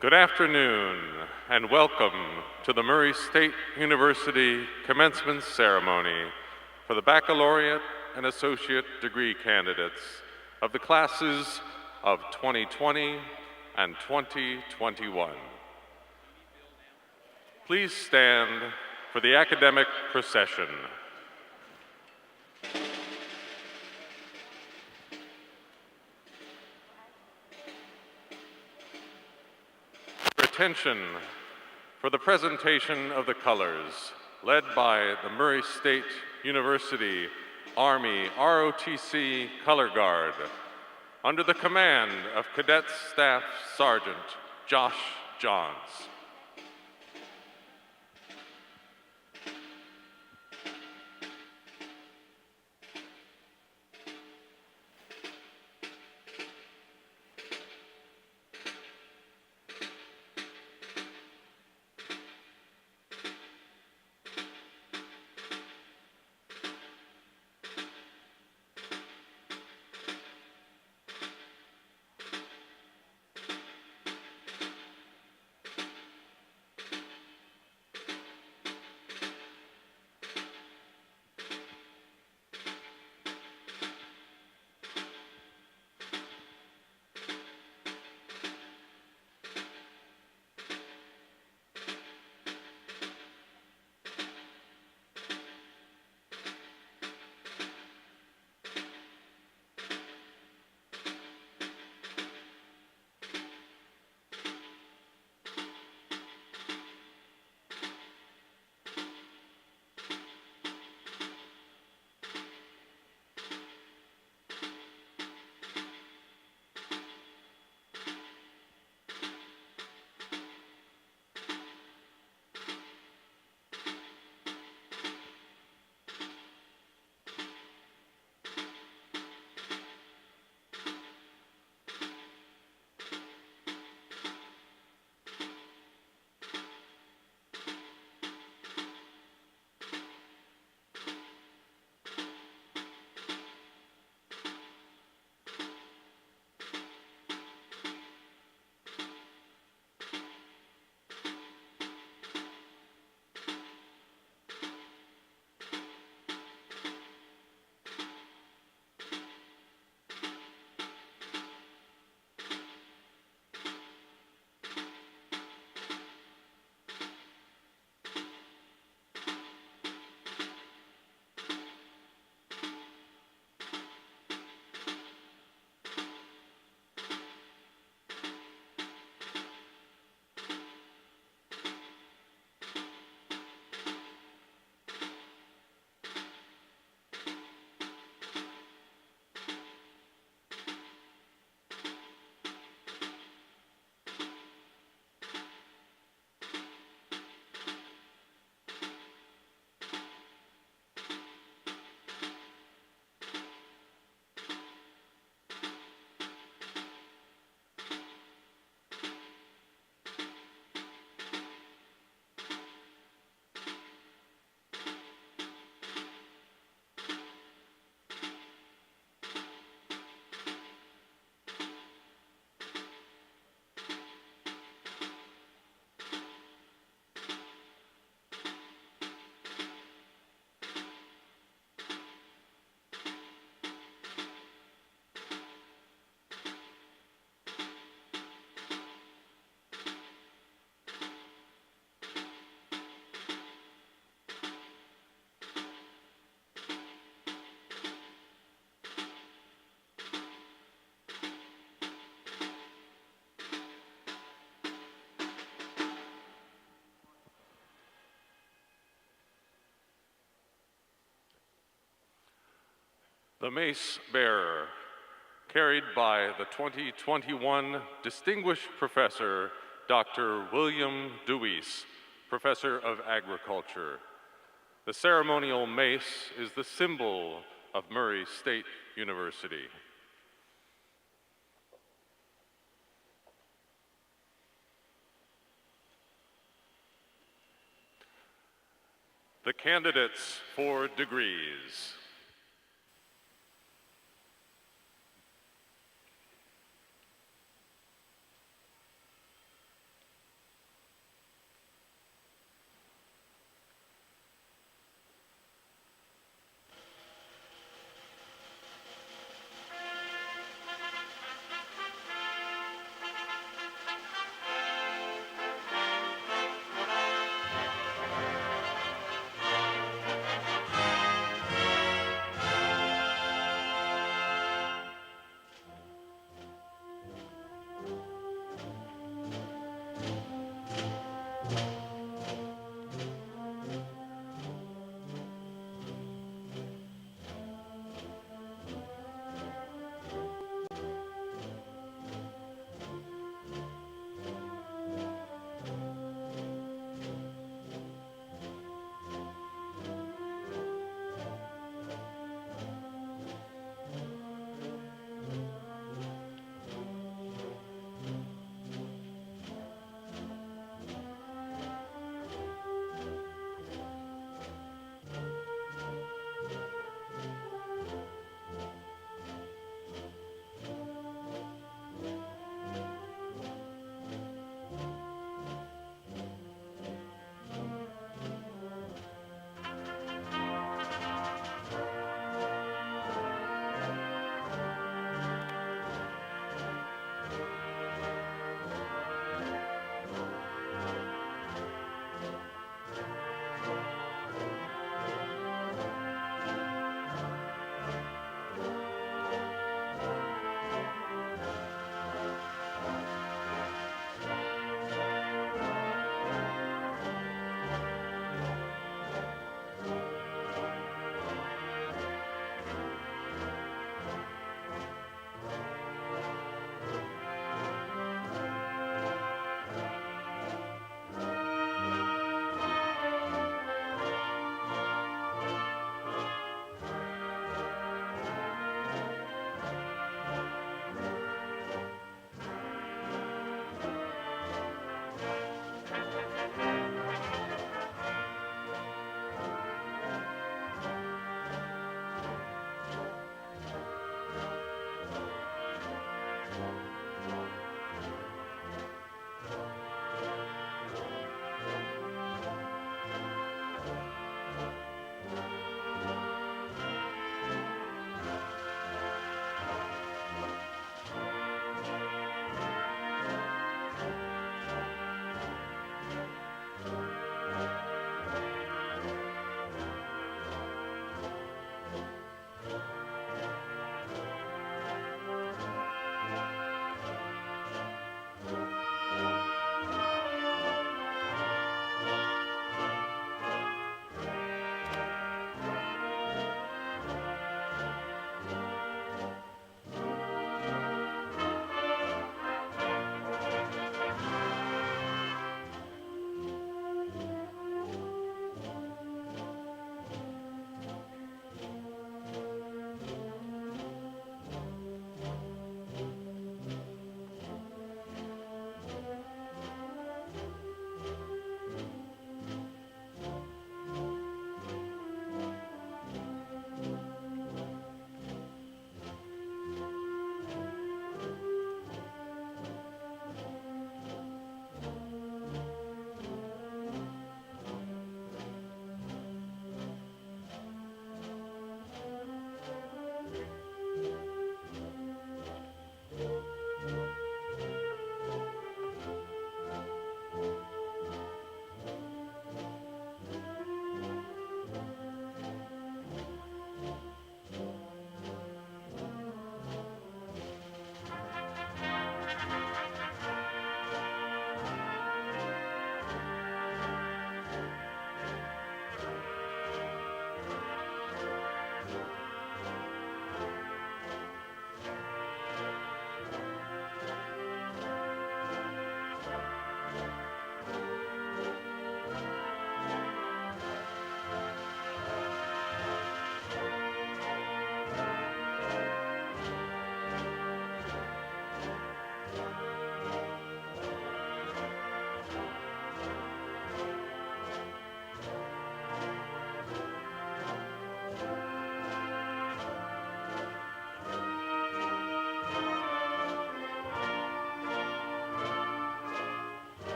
Good afternoon, and welcome to the Murray State University Commencement Ceremony for the baccalaureate and associate degree candidates of the classes of 2020 and 2021. Please stand for the academic procession. Attention for the presentation of the colors, led by the Murray State University Army ROTC Color Guard, under the command of Cadet Staff Sergeant Josh Johns. The mace bearer, carried by the 2021 Distinguished Professor, Dr. William Deweese, Professor of Agriculture. The ceremonial mace is the symbol of Murray State University. The candidates for degrees.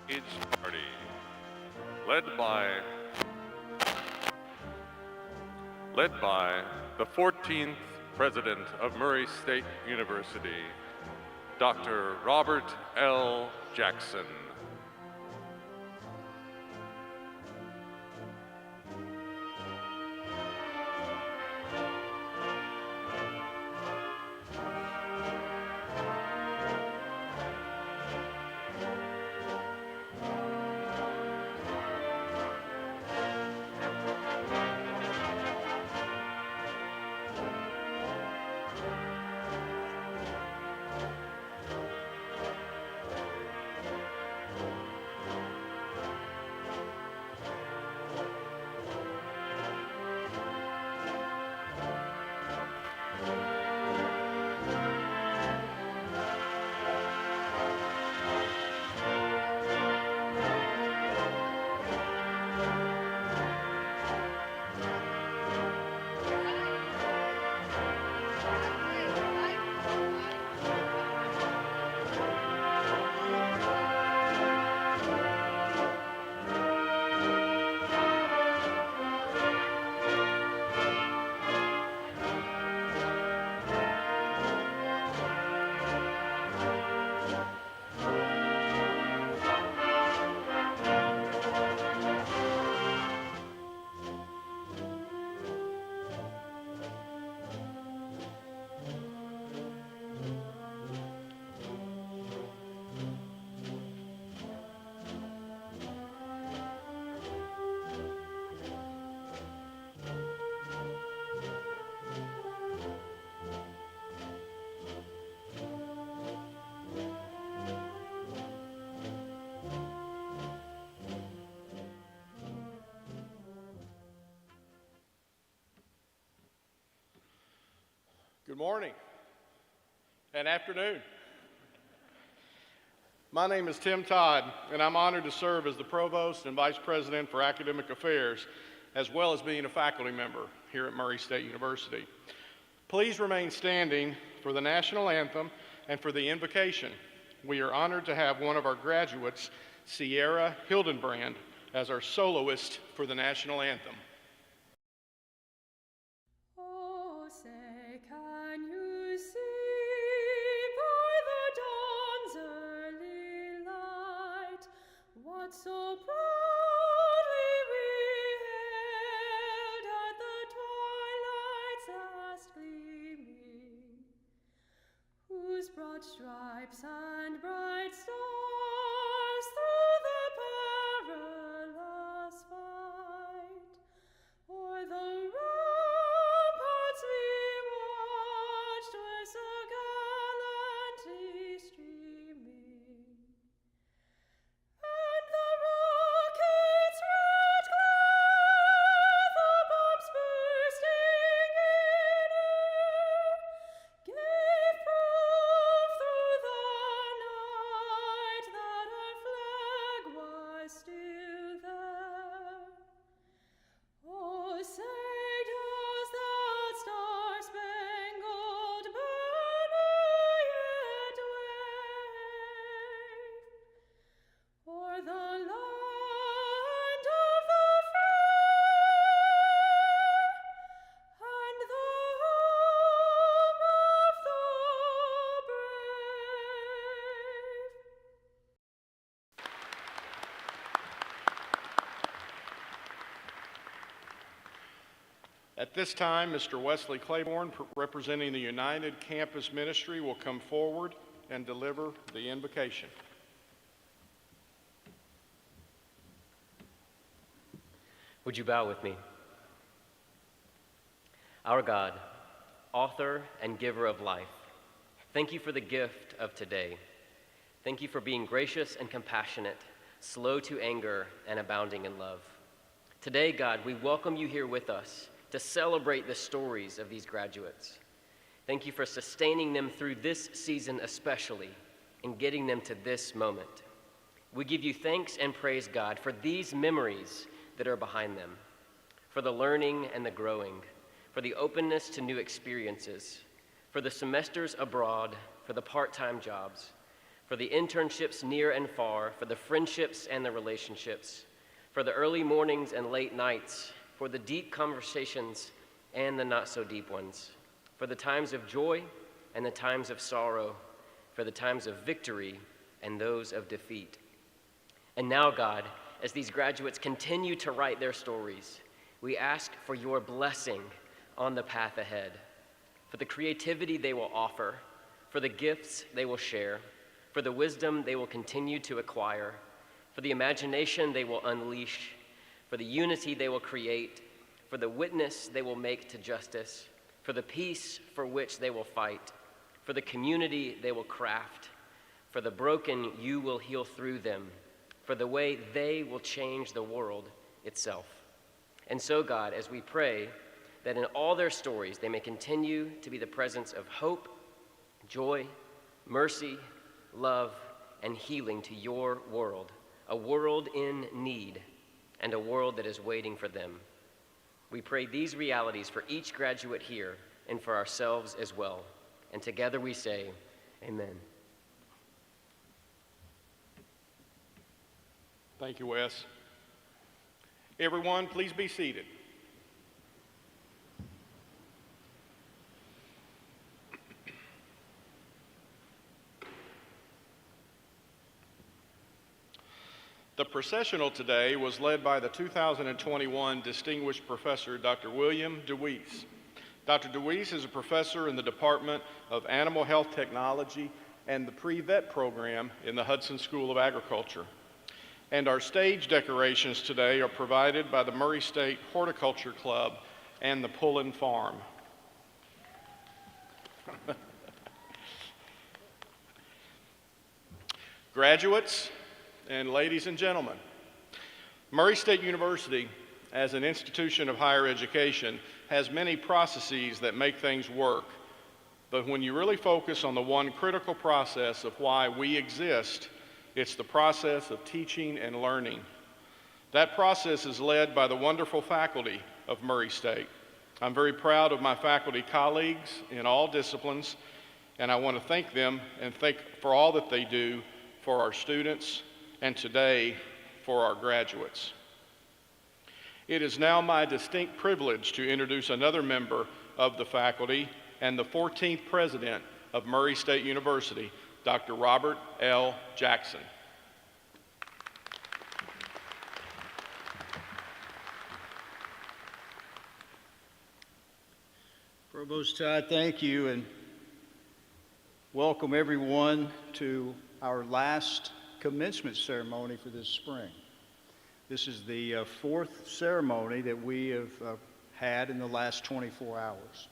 Age Party, led by the 14th President of Murray State University, Dr. Robert L. Jackson. Good morning and afternoon. My name is Tim Todd, and I'm honored to serve as the Provost and Vice President for Academic Affairs, as well as being a faculty member here at Murray State University. Please remain standing for the national anthem and for the invocation. We are honored to have one of our graduates, Sierra Hildenbrand, as our soloist for the national anthem. So proudly we hailed at the twilight's last gleaming, whose broad stripes and bright stars through the perilous fight o'er the ramparts we watched were so gallantly streaming. And the rocket's red glare, the bombs bursting in air, gave proof through the night that our flag was still there. Oh, say does that star-spangled banner yet wave o'er the land of the free and the home of the brave? At this time, Mr. Wesley Claiborne, representing the United Campus Ministry, will come forward and deliver the invocation. Would you bow with me? Our God, author and giver of life, thank you for the gift of today. Thank you for being gracious and compassionate, slow to anger and abounding in love. Today, God, we welcome you here with us to celebrate the stories of these graduates. Thank you for sustaining them through this season especially and getting them to this moment. We give you thanks and praise, God, for these memories that are behind them, for the learning and the growing, for the openness to new experiences, for the semesters abroad, for the part-time jobs, for the internships near and far, for the friendships and the relationships, for the early mornings and late nights, for the deep conversations and the not-so-deep ones, for the times of joy and the times of sorrow, for the times of victory and those of defeat. And now, God, as these graduates continue to write their stories, we ask for your blessing on the path ahead, for the creativity they will offer, for the gifts they will share, for the wisdom they will continue to acquire, for the imagination they will unleash, for the unity they will create, for the witness they will make to justice, for the peace for which they will fight, for the community they will craft, for the broken you will heal through them, for the way they will change the world itself. And so, God, as we pray that in all their stories they may continue to be the presence of hope, joy, mercy, love, and healing to your world, a world in need and a world that is waiting for them. We pray these realities for each graduate here and for ourselves as well. And together we say, amen. Thank you, Wes. Everyone, please be seated. The processional today was led by the 2021 Distinguished Professor, Dr. William DeWeese. Dr. DeWeese is a professor in the Department of Animal Health Technology and the Pre-Vet program in the Hudson School of Agriculture. And our stage decorations today are provided by the Murray State Horticulture Club and the Pullen Farm. Graduates and ladies and gentlemen, Murray State University, as an institution of higher education, has many processes that make things work. But when you really focus on the one critical process of why we exist, it's the process of teaching and learning. That process is led by the wonderful faculty of Murray State. I'm very proud of my faculty colleagues in all disciplines, and I want to thank them and thank for all that they do for our students and today for our graduates. It is now my distinct privilege to introduce another member of the faculty and the 14th president of Murray State University, Dr. Robert L. Jackson. Provost Todd, thank you, and welcome everyone to our last commencement ceremony for this spring. This is the fourth ceremony that we have had in the last 24 hours.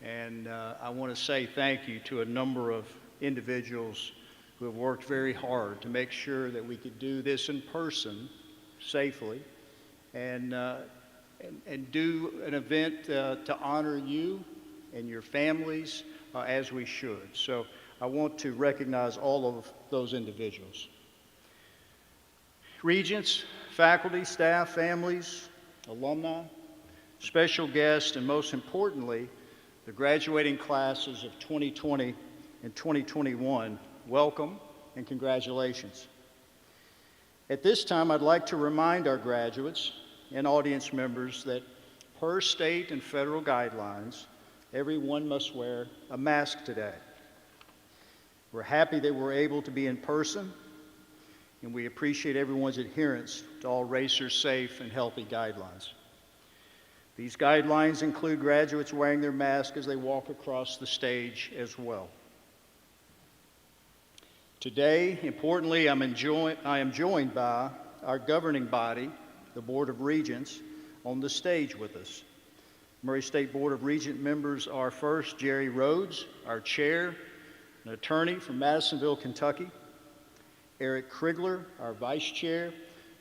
And I want to say thank you to a number of individuals who have worked very hard to make sure that we could do this in person safely and do an event to honor you and your families as we should. So I want to recognize all of those individuals. Regents, faculty, staff, families, alumni, special guests, and most importantly, the graduating classes of 2020 and 2021, welcome and congratulations. At this time, I'd like to remind our graduates and audience members that per state and federal guidelines, everyone must wear a mask today. We're happy that we're able to be in person, and we appreciate everyone's adherence to all racer-safe and healthy guidelines. These guidelines include graduates wearing their mask as they walk across the stage as well. Today, importantly, I am joined by our governing body, the Board of Regents, on the stage with us. Murray State Board of Regent members are first Jerry Rhodes, our chair, an attorney from Madisonville, Kentucky. Eric Krigler, our vice chair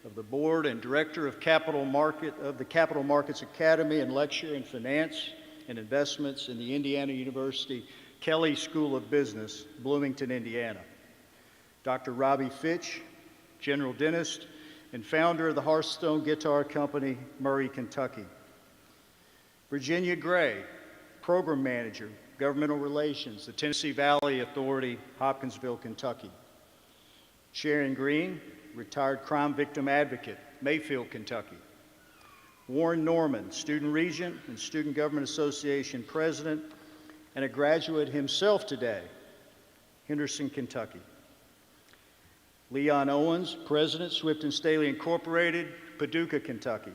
of the board and director of the Capital Markets Academy and lecturer in finance and investments in the Indiana University Kelley School of Business, Bloomington, Indiana. Dr. Robbie Fitch, general dentist and founder of the Hearthstone Guitar Company, Murray, Kentucky. Virginia Gray, program manager, governmental relations, the Tennessee Valley Authority, Hopkinsville, Kentucky. Sharon Green, retired crime victim advocate, Mayfield, Kentucky. Warren Norman, student regent and Student Government Association president, and a graduate himself today, Henderson, Kentucky. Leon Owens, president, Swift and Staley Incorporated, Paducah, Kentucky.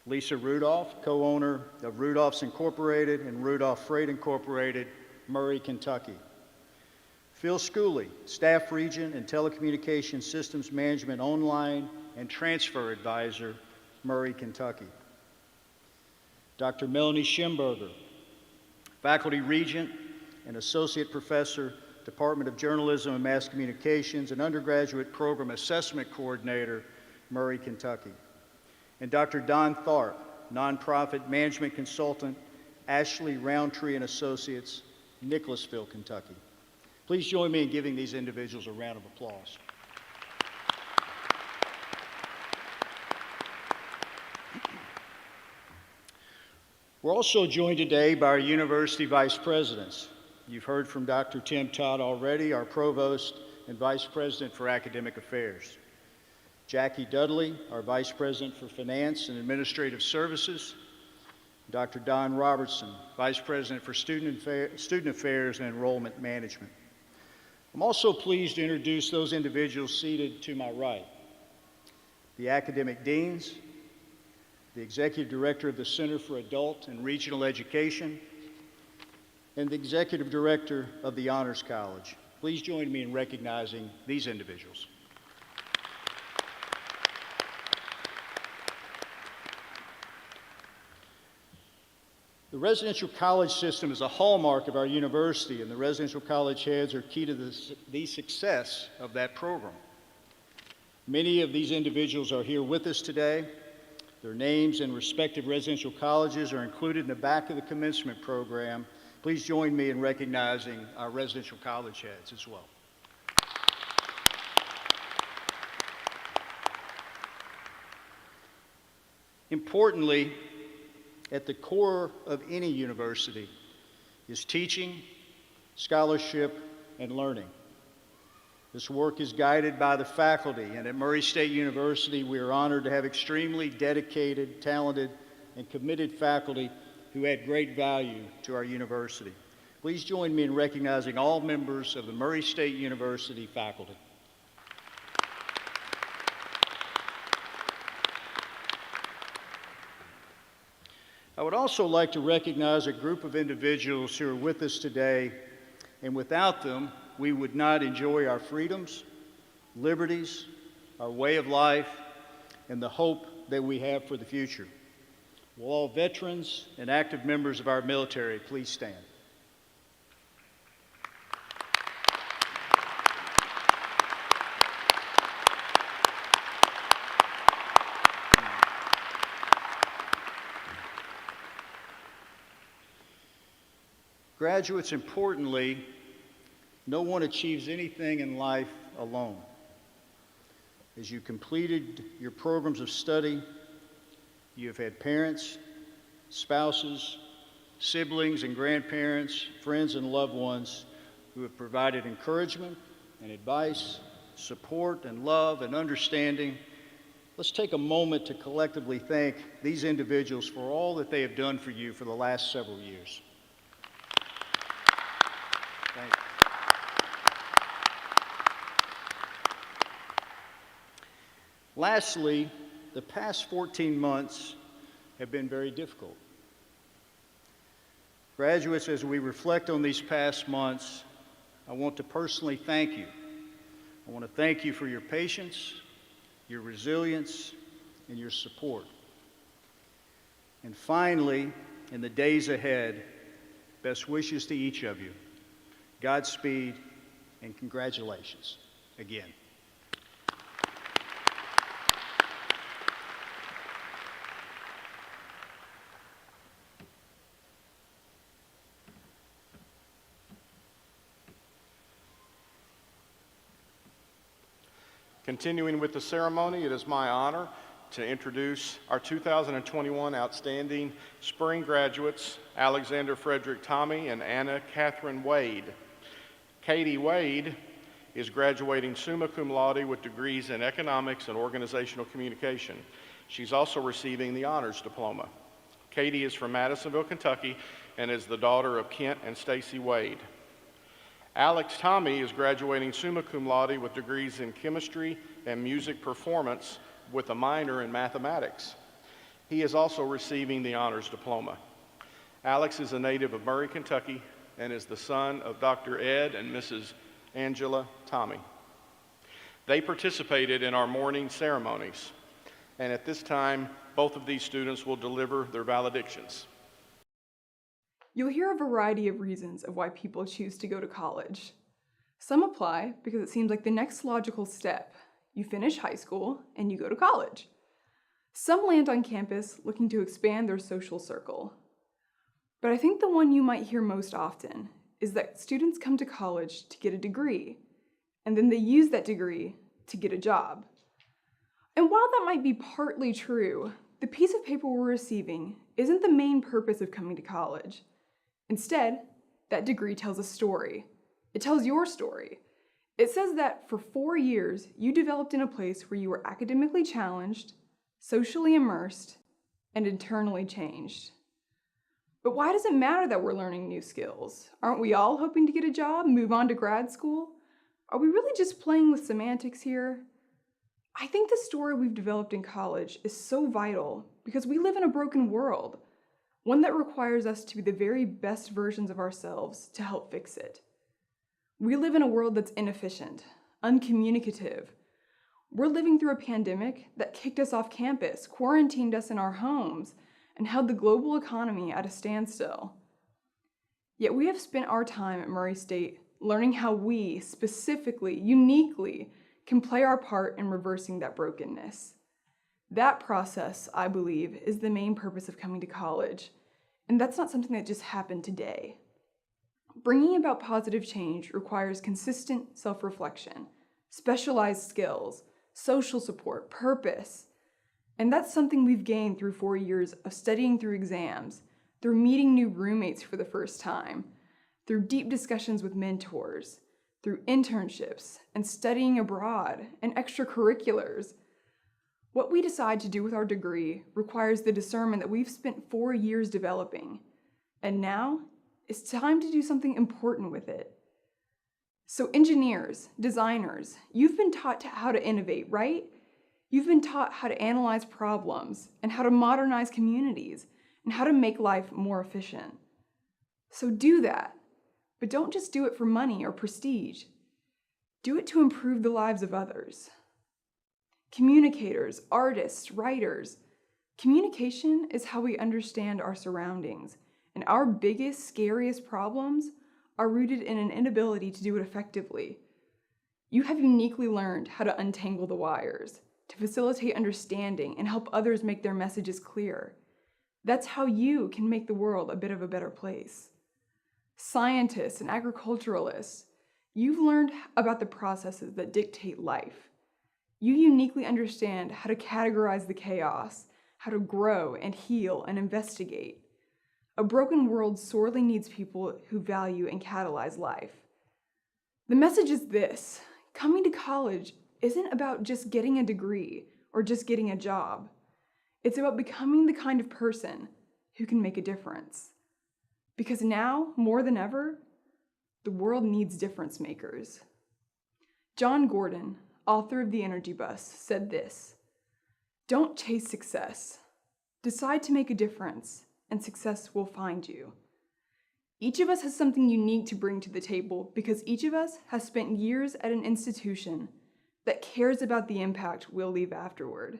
Lisa Rudolph, co-owner of Rudolph's Incorporated and Rudolph Freight Incorporated, Murray, Kentucky. Phil Schooley, staff regent and telecommunications systems management online and transfer advisor, Murray, Kentucky. Dr. Melanie Schimberger, faculty regent and associate professor, Department of Journalism and Mass Communications, and undergraduate program assessment coordinator, Murray, Kentucky. And Dr. Don Tharp, nonprofit management consultant, Ashley Roundtree and Associates, Nicholasville, Kentucky. Please join me in giving these individuals a round of applause. We're also joined today by our university vice presidents. You've heard from Dr. Tim Todd already, our provost and vice president for academic affairs. Jackie Dudley, our vice president for finance and administrative services. Dr. Don Robertson, vice president for student affairs and enrollment management. I'm also pleased to introduce those individuals seated to my right. The academic deans, the executive director of the Center for Adult and Regional Education, and the executive director of the Honors College. Please join me in recognizing these individuals. The residential college system is a hallmark of our university, and the residential college heads are key to the success of that program. Many of these individuals are here with us today. Their names and respective residential colleges are included in the back of the commencement program. Please join me in recognizing our residential college heads as well. Importantly, at the core of any university is teaching, scholarship, and learning. This work is guided by the faculty, and at Murray State University, we are honored to have extremely dedicated, talented, and committed faculty who add great value to our university. Please join me in recognizing all members of the Murray State University faculty. I would also like to recognize a group of individuals who are with us today, and without them, we would not enjoy our freedoms, liberties, our way of life, and the hope that we have for the future. Will all veterans and active members of our military please stand? Graduates, importantly, no one achieves anything in life alone. As you completed your programs of study, you have had parents, spouses, siblings and grandparents, friends and loved ones who have provided encouragement and advice, support and love and understanding. Let's take a moment to collectively thank these individuals for all that they have done for you for the last several years. Thank you. Lastly, the past 14 months have been very difficult. Graduates, as we reflect on these past months, I want to personally thank you. I want to thank you for your patience, your resilience, and your support. And finally, in the days ahead, best wishes to each of you. Godspeed and congratulations again. Continuing with the ceremony, it is my honor to introduce our 2021 Outstanding Spring Graduates, Alexander Frederick Tommy and Anna Catherine Wade. Katie Wade is graduating summa cum laude with degrees in economics and organizational communication. She's also receiving the honors diploma. Katie is from Madisonville, Kentucky, and is the daughter of Kent and Stacy Wade. Alex Tommy is graduating summa cum laude with degrees in chemistry and music performance with a minor in mathematics. He is also receiving the honors diploma. Alex is a native of Murray, Kentucky, and is the son of Dr. Ed and Mrs. Angela Tommy. They participated in our morning ceremonies, and at this time, both of these students will deliver their valedictions. You'll hear a variety of reasons of why people choose to go to college. Some apply because it seems like the next logical step. You finish high school and you go to college. Some land on campus looking to expand their social circle. But I think the one you might hear most often is that students come to college to get a degree, and then they use that degree to get a job. And while that might be partly true, the piece of paper we're receiving isn't the main purpose of coming to college. Instead, that degree tells a story. It tells your story. It says that for 4 years, you developed in a place where you were academically challenged, socially immersed, and internally changed. But why does it matter that we're learning new skills? Aren't we all hoping to get a job, move on to grad school? Are we really just playing with semantics here? I think the story we've developed in college is so vital because we live in a broken world, one that requires us to be the very best versions of ourselves to help fix it. We live in a world that's inefficient, uncommunicative. We're living through a pandemic that kicked us off campus, quarantined us in our homes, and held the global economy at a standstill. Yet we have spent our time at Murray State learning how we, specifically, uniquely, can play our part in reversing that brokenness. That process, I believe, is the main purpose of coming to college, and that's not something that just happened today. Bringing about positive change requires consistent self-reflection, specialized skills, social support, purpose, and that's something we've gained through 4 years of studying through exams, through meeting new roommates for the first time, through deep discussions with mentors, through internships and studying abroad and extracurriculars. What we decide to do with our degree requires the discernment that we've spent 4 years developing, and now it's time to do something important with it. So engineers, designers, you've been taught how to innovate, right? You've been taught how to analyze problems and how to modernize communities and how to make life more efficient. So do that, but don't just do it for money or prestige. Do it to improve the lives of others. Communicators, artists, writers. Communication is how we understand our surroundings, and our biggest, scariest problems are rooted in an inability to do it effectively. You have uniquely learned how to untangle the wires, to facilitate understanding and help others make their messages clear. That's how you can make the world a bit of a better place. Scientists and agriculturalists, you've learned about the processes that dictate life. You uniquely understand how to categorize the chaos, how to grow and heal and investigate. A broken world sorely needs people who value and catalyze life. The message is this: coming to college isn't about just getting a degree or just getting a job. It's about becoming the kind of person who can make a difference. Because now, more than ever, the world needs difference makers. John Gordon, author of The Energy Bus, said this: "Don't chase success. Decide to make a difference, and success will find you." Each of us has something unique to bring to the table because each of us has spent years at an institution that cares about the impact we'll leave afterward.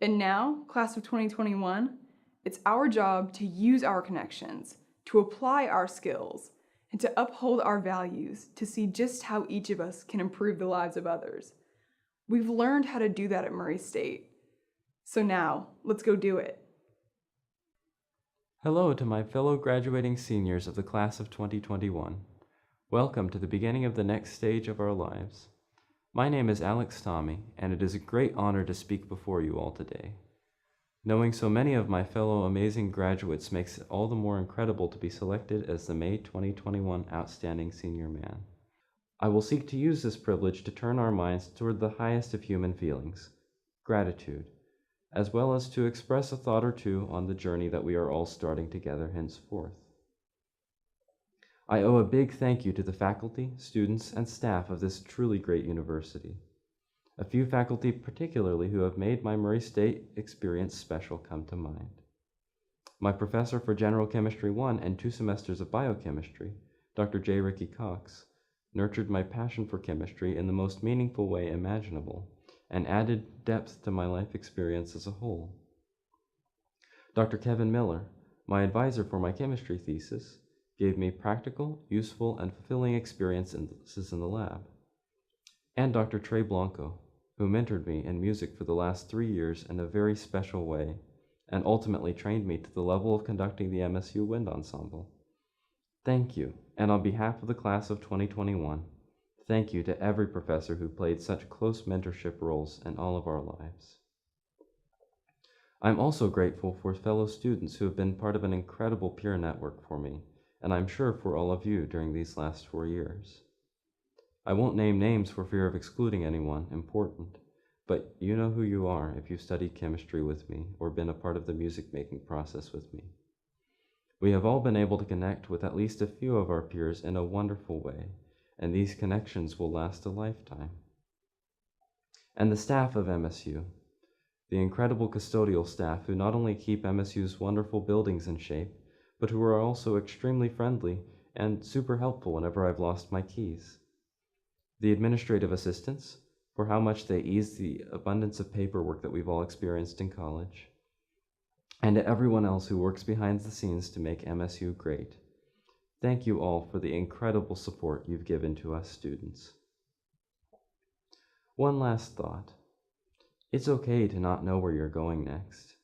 And now, class of 2021, it's our job to use our connections, to apply our skills, and to uphold our values to see just how each of us can improve the lives of others. We've learned how to do that at Murray State. So now, let's go do it. Hello to my fellow graduating seniors of the class of 2021. Welcome to the beginning of the next stage of our lives. My name is Alex Tommy, and it is a great honor to speak before you all today. Knowing so many of my fellow amazing graduates makes it all the more incredible to be selected as the May 2021 Outstanding Senior Man. I will seek to use this privilege to turn our minds toward the highest of human feelings, gratitude, as well as to express a thought or two on the journey that we are all starting together henceforth. I owe a big thank you to the faculty, students, and staff of this truly great university. A few faculty particularly who have made my Murray State experience special come to mind. My professor for General Chemistry 1 and 2 semesters of biochemistry, Dr. J. Ricky Cox, nurtured my passion for chemistry in the most meaningful way imaginable and added depth to my life experience as a whole. Dr. Kevin Miller, my advisor for my chemistry thesis, gave me practical, useful, and fulfilling experiences in the lab. And Dr. Trey Blanco, who mentored me in music for the last 3 years in a very special way, and ultimately trained me to the level of conducting the MSU Wind Ensemble. Thank you, and on behalf of the class of 2021, thank you to every professor who played such close mentorship roles in all of our lives. I'm also grateful for fellow students who have been part of an incredible peer network for me, and I'm sure for all of you during these last 4 years. I won't name names for fear of excluding anyone important, but you know who you are if you've studied chemistry with me or been a part of the music-making process with me. We have all been able to connect with at least a few of our peers in a wonderful way, and these connections will last a lifetime. And the staff of MSU, the incredible custodial staff who not only keep MSU's wonderful buildings in shape, but who are also extremely friendly and super helpful whenever I've lost my keys. The administrative assistants, for how much they ease the abundance of paperwork that we've all experienced in college. And to everyone else who works behind the scenes to make MSU great. Thank you all for the incredible support you've given to us students. One last thought. It's okay to not know where you're going next.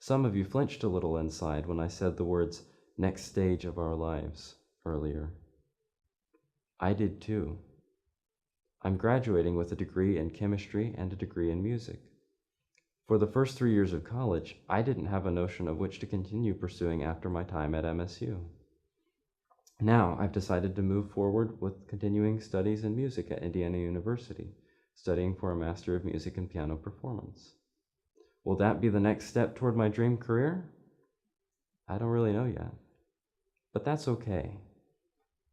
Some of you flinched a little inside when I said the words, next stage of our lives, earlier. I did too. I'm graduating with a degree in chemistry and a degree in music. For the first 3 years of college, I didn't have a notion of which to continue pursuing after my time at MSU. Now I've decided to move forward with continuing studies in music at Indiana University, studying for a Master of Music in Piano Performance. Will that be the next step toward my dream career? I don't really know yet. But that's okay,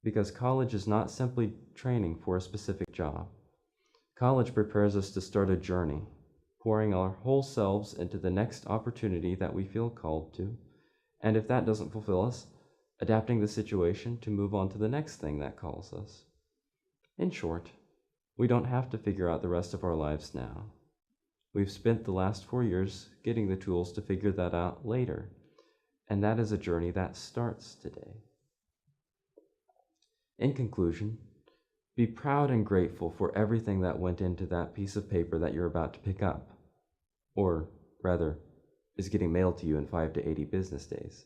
because college is not simply training for a specific job. College prepares us to start a journey, pouring our whole selves into the next opportunity that we feel called to, and if that doesn't fulfill us, adapting the situation to move on to the next thing that calls us. In short, we don't have to figure out the rest of our lives now. We've spent the last 4 years getting the tools to figure that out later, and that is a journey that starts today. In conclusion, be proud and grateful for everything that went into that piece of paper that you're about to pick up, or rather, is getting mailed to you in 5 to 80 business days.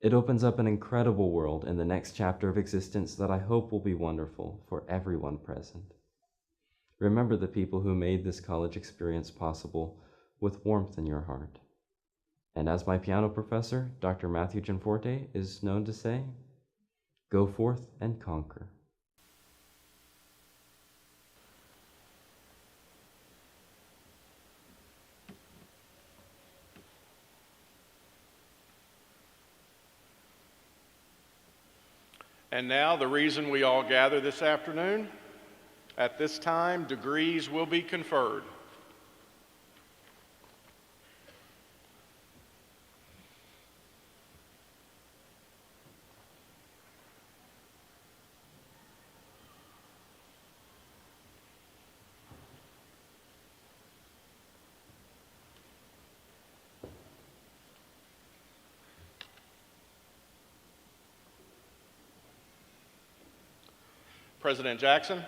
It opens up an incredible world in the next chapter of existence that I hope will be wonderful for everyone present. Remember the people who made this college experience possible with warmth in your heart. And as my piano professor, Dr. Matthew Gianforte, is known to say, go forth and conquer. And now, the reason we all gather this afternoon. At this time, degrees will be conferred. President Jackson,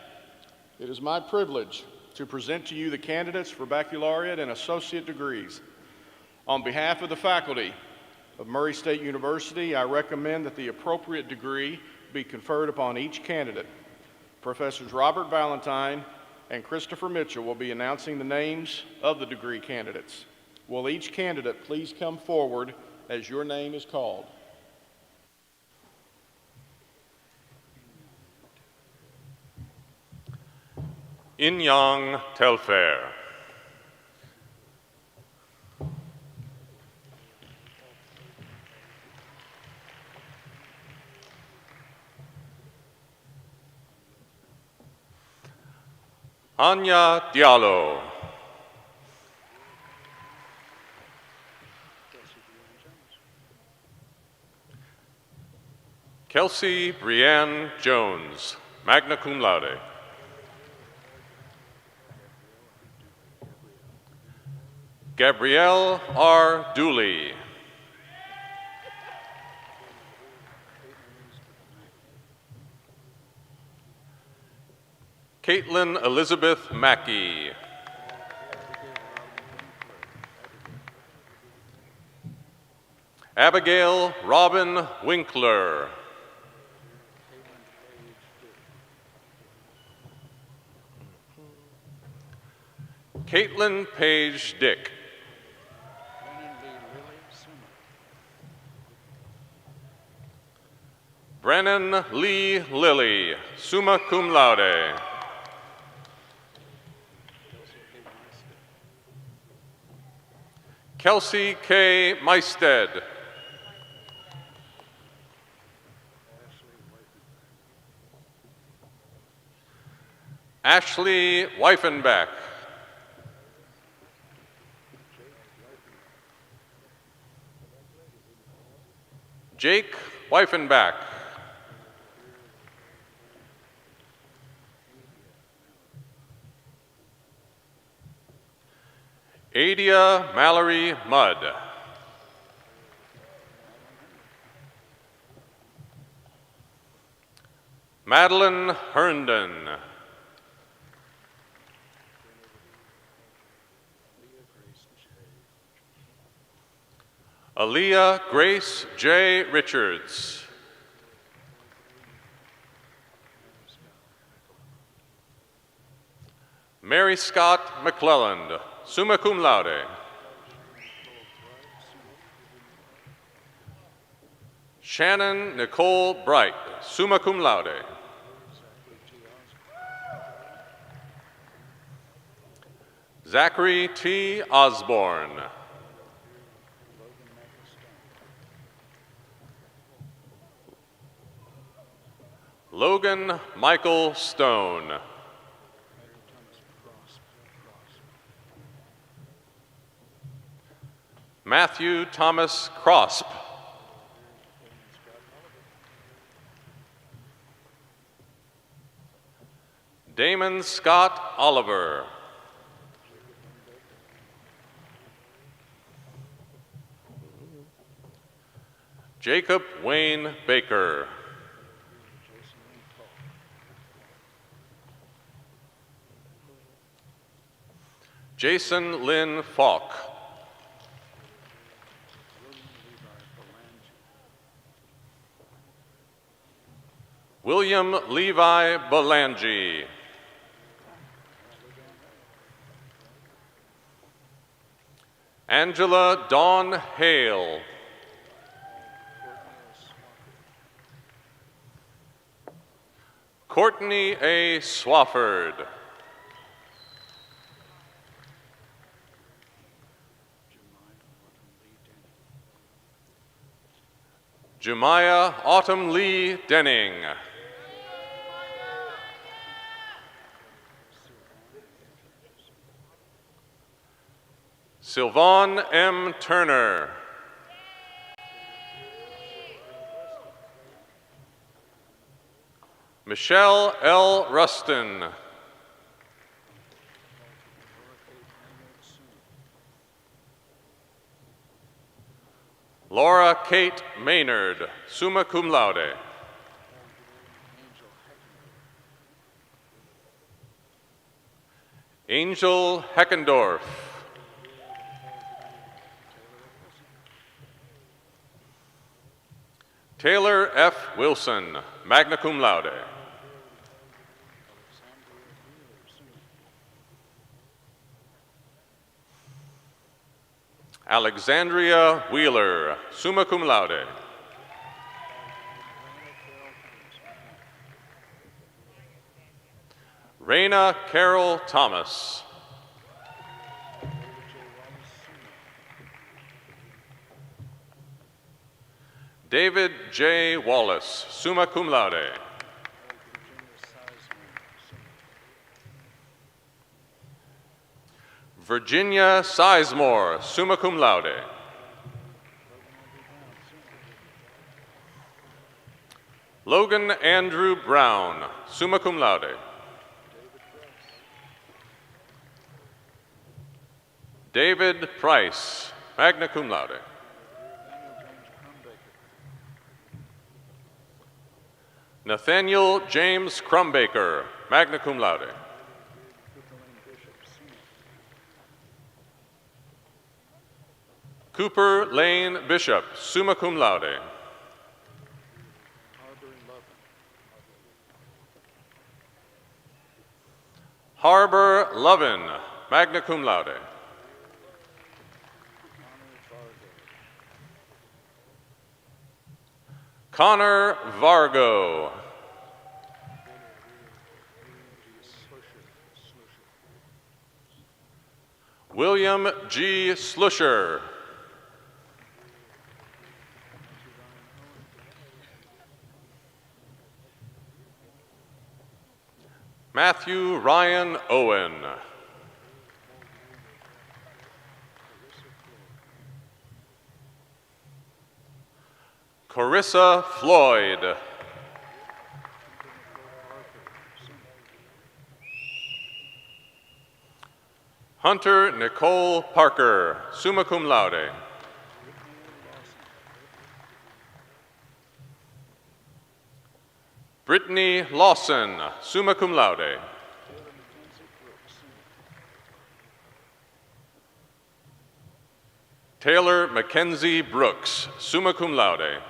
it is my privilege to present to you the candidates for baccalaureate and associate degrees. On behalf of the faculty of Murray State University, I recommend that the appropriate degree be conferred upon each candidate. Professors Robert Valentine and Christopher Mitchell will be announcing the names of the degree candidates. Will each candidate please come forward as your name is called? Inyang Telfair. Anya Diallo. Kelsey Brianne Jones, magna cum laude. Gabrielle R. Dooley. Caitlin Elizabeth Mackey. Abigail Robin Winkler. Caitlin Page Dick. Brennan Lee Lilly, summa cum laude. Kelsey K. Meisted. Ashley Weifenbeck. Jake Weifenbach. Adia Mallory Mudd. Madeline Herndon. Aaliyah Grace J. Richards. Mary Scott McClelland, summa cum laude. Shannon Nicole Bright, summa cum laude. Zachary T. Osborne. Logan Michael Stone. Matthew Thomas Crosp. Damon Scott Oliver. Jacob Wayne Baker. Jason Lynn Falk. William Levi Belangi. Angela Dawn Hale. Courtney A. Swafford. Jemiah Autumn Lee Denning. Sylvan M. Turner. Michelle L. Rustin. Laura Kate Maynard, summa cum laude. Angel Heckendorf. Taylor F. Wilson, magna cum laude. Alexandria Wheeler, summa cum laude. Raina Carol Thomas. David J. Wallace, summa cum laude. Virginia Sizemore, summa cum laude. Logan Andrew Brown, summa cum laude. David Price, magna cum laude. Nathaniel James Crumbaker, magna cum laude. Cooper Lane Bishop, summa cum laude. Harbor Lovin, magna cum laude. Connor Vargo. William G. Slusher. Matthew Ryan Owen. Carissa Floyd. Hunter Nicole Parker, summa cum laude. Brittany Lawson, summa cum laude. Taylor Mackenzie Brooks, summa cum laude.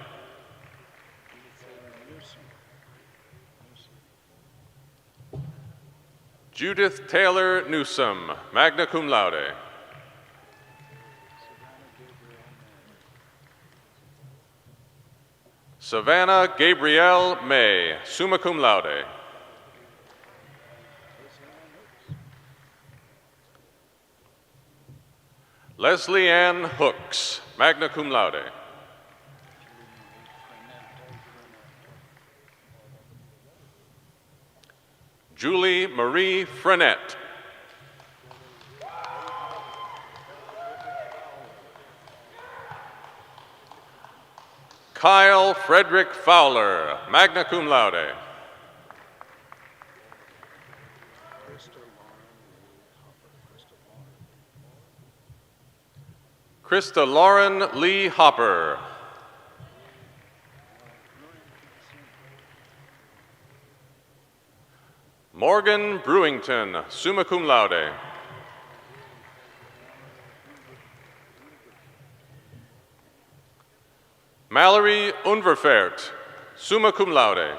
Judith Taylor Newsom, magna cum laude. Savannah Gabrielle May, summa cum laude. Leslie Ann Hooks, magna cum laude. Julie Marie Frenette. Kyle Frederick Fowler, magna cum laude. Krista Lauren Lee Hopper. Morgan Brewington, summa cum laude. Mallory Unverfert, summa cum laude.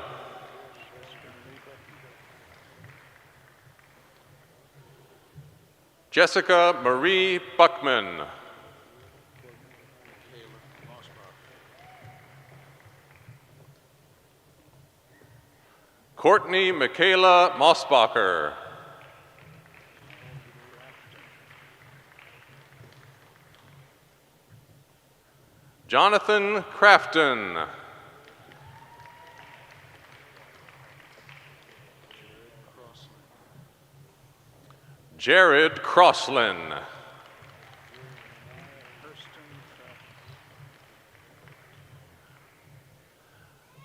Jessica Marie Buckman. Courtney Michaela Mossbacher. Jonathan Crafton. Jared Crosslin.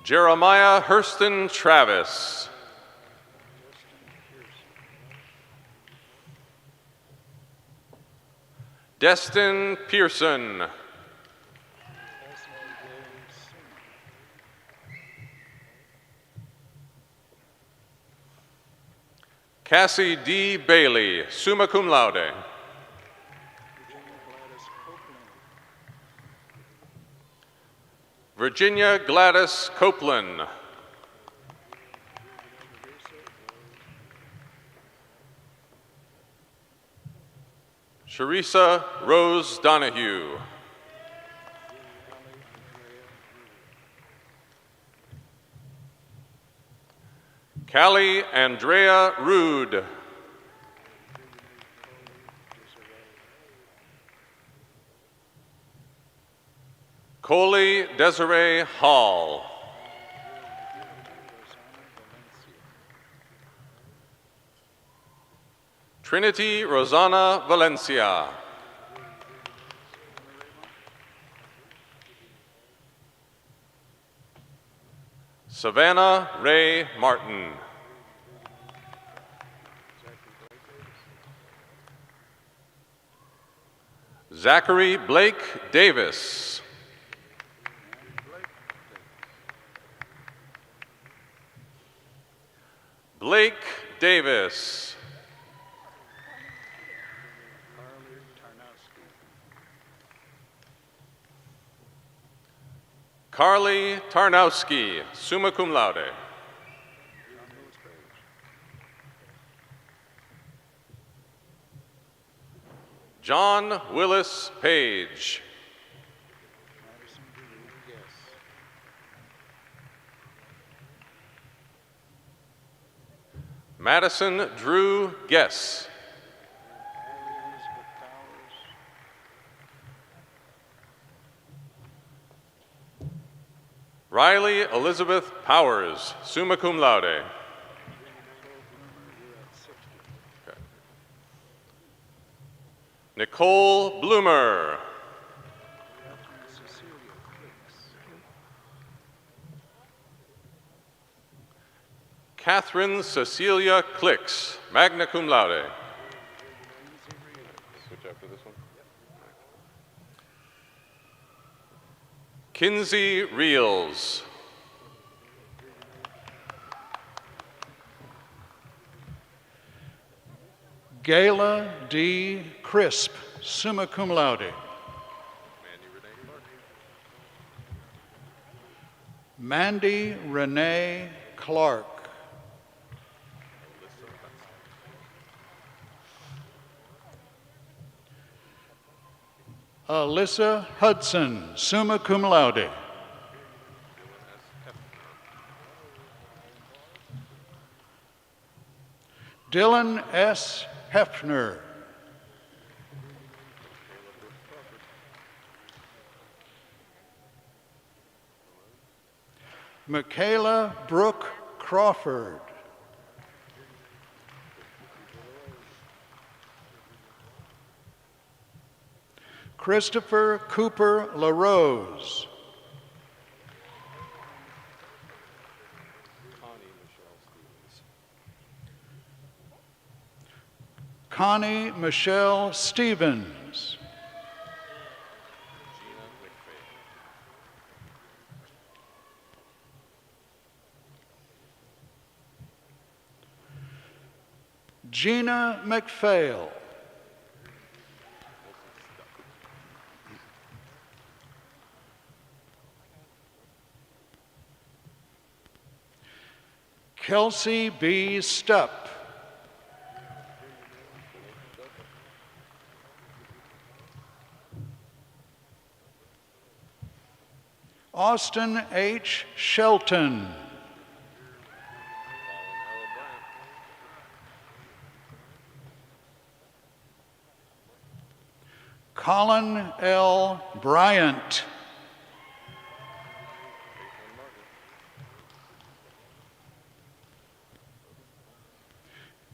Jeremiah Hurston Travis. Destin Pearson. Cassie D. Bailey, summa cum laude. Virginia Gladys Copeland. Sharissa Rose Donahue. Callie Andrea Rude. Coley Desiree Hall. Trinity Rosanna Valencia. Savannah Ray Martin. Zachary Blake Davis. Blake Davis. Carly Tarnowski, summa cum laude. John Willis Page. Madison Drew Guess. Riley Elizabeth Powers, summa cum laude. Okay. Nicole Bloomer. Catherine Cecilia Clicks, magna cum laude. Switch after this one. Kinsey Reels. Gayla D. Crisp, summa cum laude. Mandy Renee Clark. Alyssa Hudson, summa cum laude. Dylan S. Hefner. Michaela Brooke Crawford. Christopher Cooper LaRose. Connie Michelle Stevens. Gina McPhail. Kelsey B. Stupp. Austin H. Shelton. Colin L. Bryant.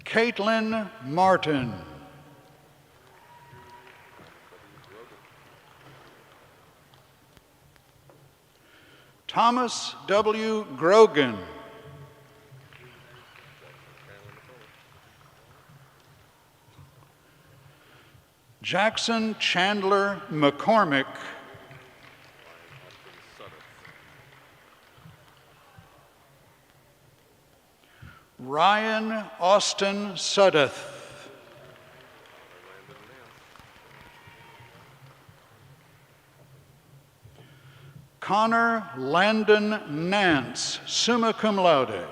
Caitlin Martin. Thomas W. Grogan. Jackson Chandler McCormick. Ryan Austin Suddeth. Connor Landon Nance, summa cum laude.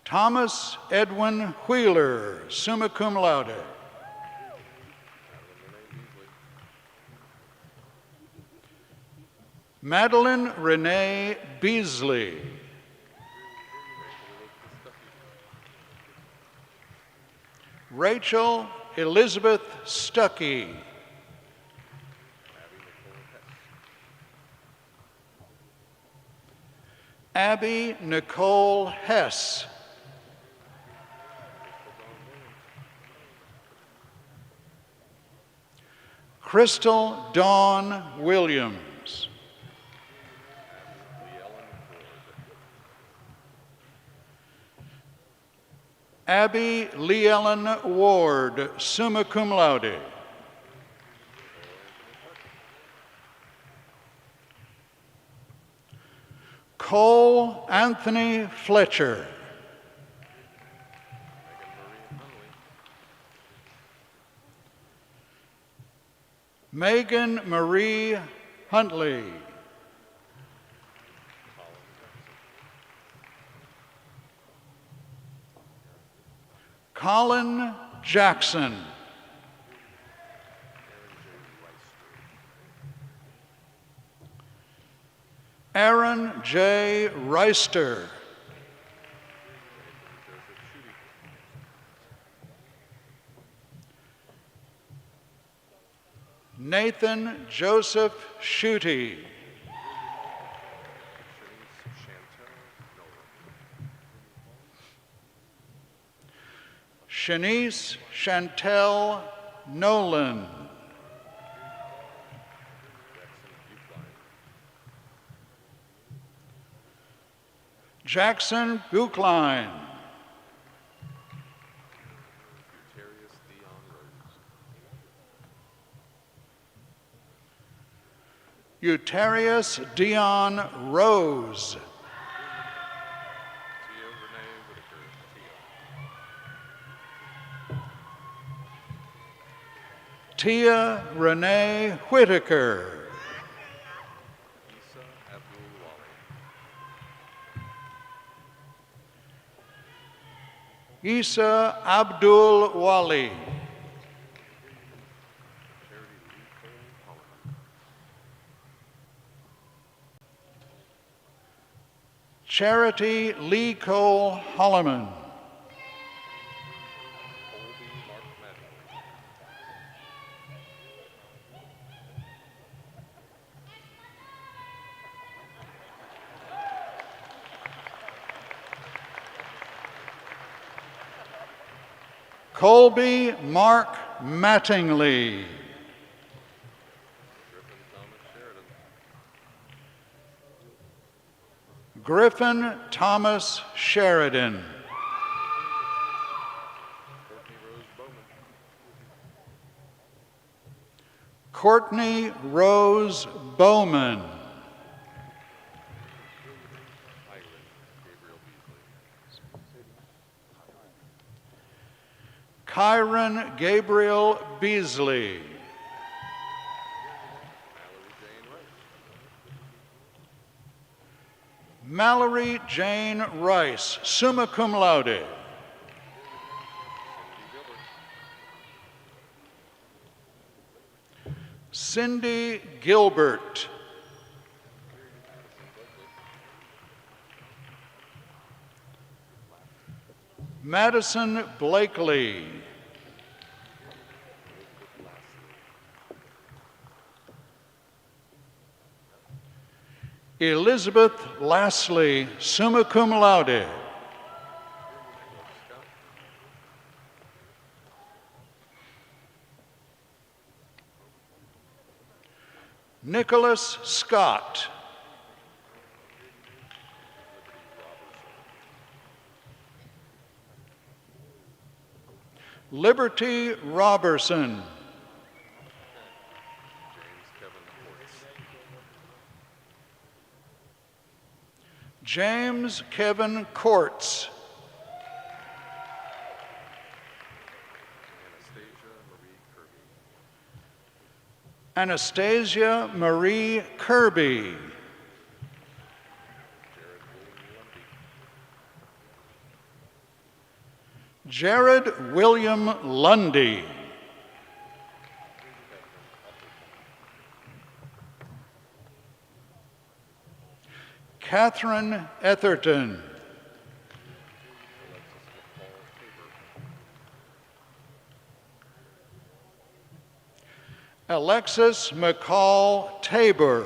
Thomas Edwin Wheeler, summa cum laude. Madeline Renee Beasley. Rachel Elizabeth Stuckey. Abby Nicole Hess. Crystal Dawn Williams. Abby Lee Ellen Ward, summa cum laude. Cole Anthony Fletcher. Megan Marie Huntley. Colin Jackson. Aaron J. Reister. Nathan Joseph Schutte. Shanice Chantel Nolan. Jackson Buchlein. Eutarius Dion Rose. Tia Renee Whitaker. Isa Abdul Wali. Charity Lee Cole Holloman. Colby Mark Mattingly. Griffin Thomas Sheridan. Courtney Rose Bowman. Kyron Gabriel Beasley. Mallory Jane Rice, summa cum laude. Cindy Gilbert. Madison Blakely. Elizabeth Lastly, summa cum laude. Nicholas Scott. Liberty Robertson. James Kevin Courts. Anastasia Marie Kirby. Jared William Lundy. Catherine Etherton. Alexis McCall Tabor.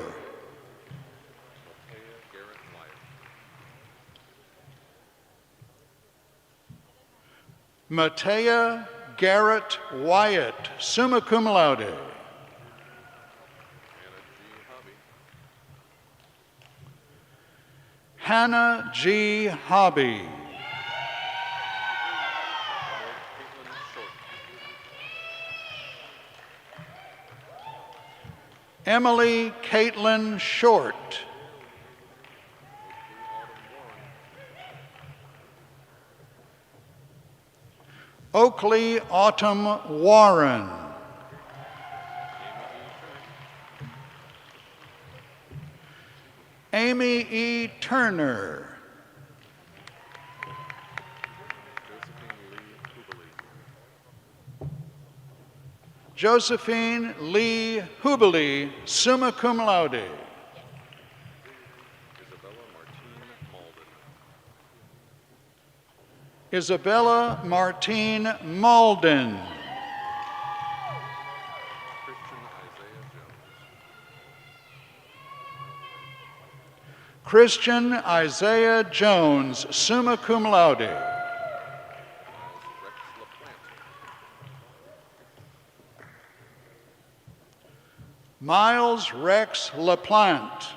Matea Garrett Wyatt, summa cum laude. Hannah G. Hobby. Emily Caitlin Short. Oakley Autumn Warren. Amy E. Turner. Josephine Lee Hubeli, summa cum laude. Isabella Martine Malden. Christian Isaiah Jones, summa cum laude. Miles Rex LaPlante.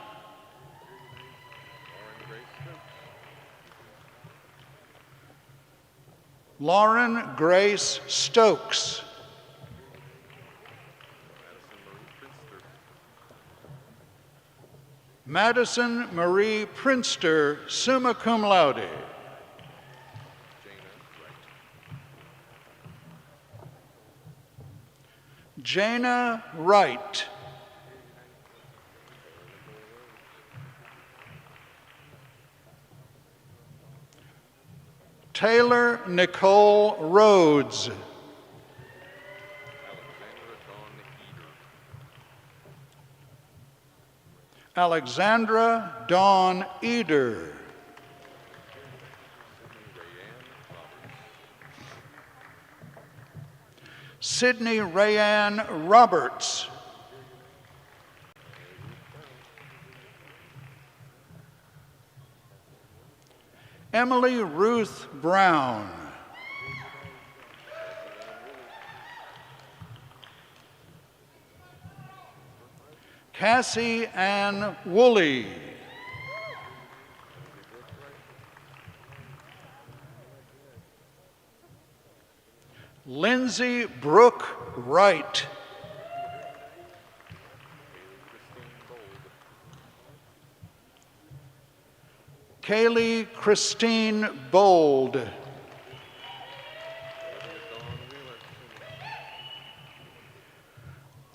Lauren Grace Stokes. Madison Marie Prinster, summa cum laude. Jana Wright. Taylor Nicole Rhodes. Alexandra Dawn Eder. Sydney Rayanne Roberts. Emily Ruth Brown. Cassie Ann Woolley. Lindsay Brooke Wright. Kaylee Christine Bold.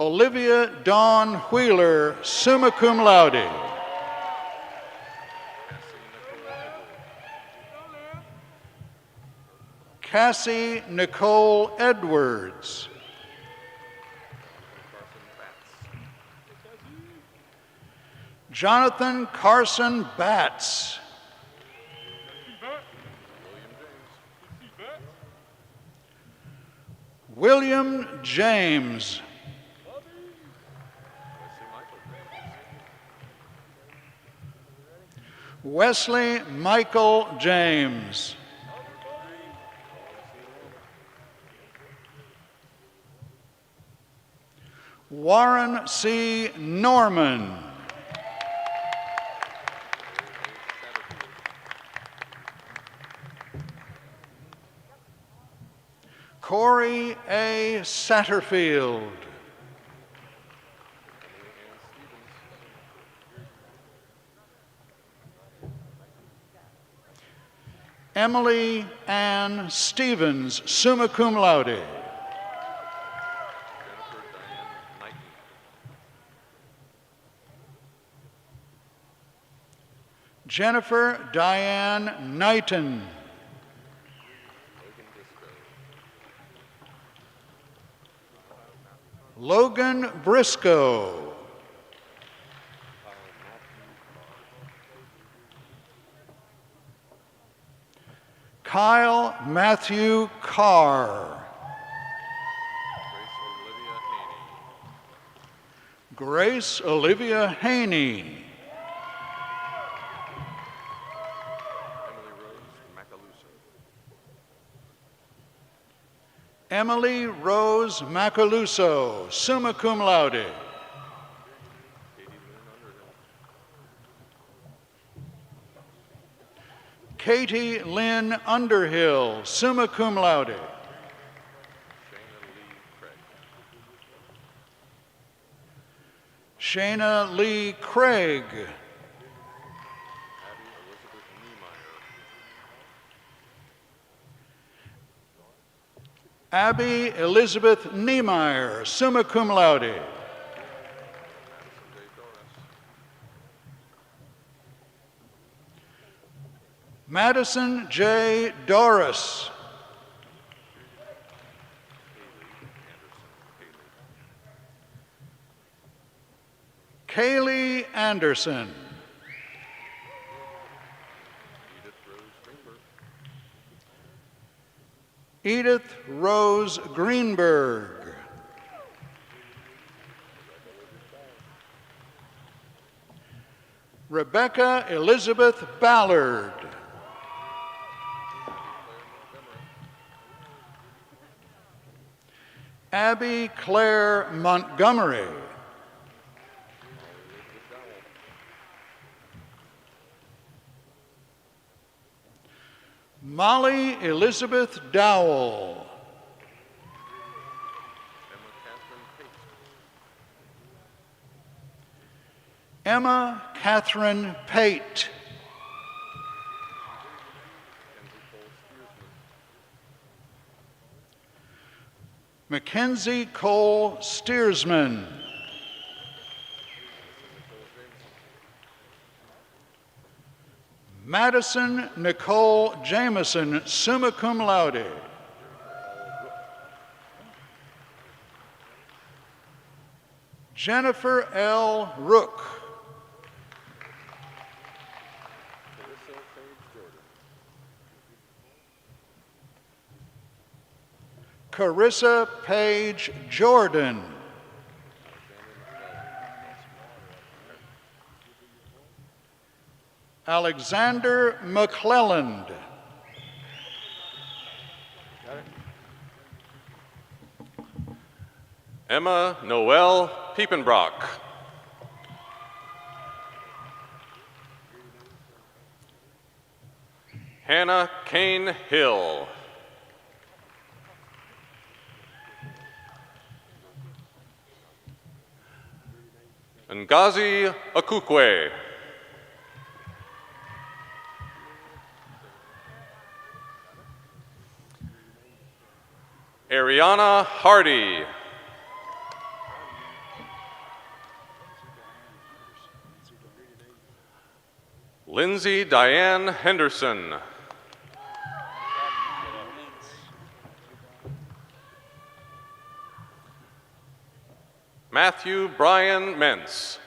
Olivia Dawn Wheeler, summa cum laude. Cassie Nicole Edwards. Jonathan Carson Batts. William James. Wesley Michael James. Warren C. Norman. Corey A. Satterfield. Emily Ann Stevens, summa cum laude. Jennifer Diane Knighton. Logan Briscoe. Kyle Matthew Carr. Grace Olivia Haney. Emily Rose Macaluso, summa cum laude. Katie Lynn Underhill, summa cum laude. Shayna Lee Craig. Abby Elizabeth Niemeyer, summa cum laude. Madison J. Doris. Kaylee Anderson. Edith Rose Greenberg. Rebecca Elizabeth Ballard. Abby Claire Montgomery. Molly Elizabeth Dowell. Emma Catherine Pate. Mackenzie Cole Steersman. Madison Nicole Jameson, summa cum laude. Jennifer L. Rook. Carissa Page Jordan. Alexander McClelland. Emma Noel Piepenbrock. Hannah Kane Hill. Ngazi Akukwe. Ariana Hardy. Lindsay Diane Henderson. Matthew Brian Mentz.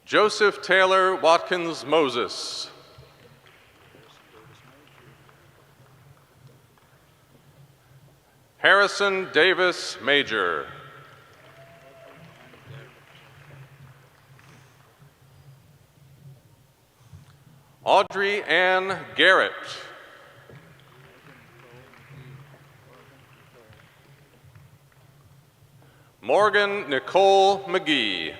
Joseph Taylor Watkins Moses. Harrison Davis Major. Audrey Ann Garrett. Morgan Nicole McGee.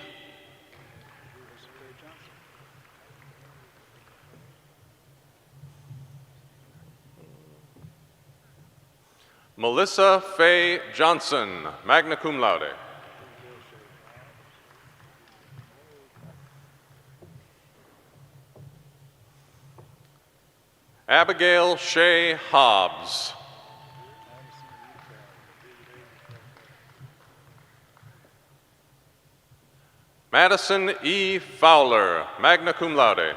Melissa Faye Johnson, magna cum laude. Abigail Shea Hobbs. Madison E. Fowler, magna cum laude.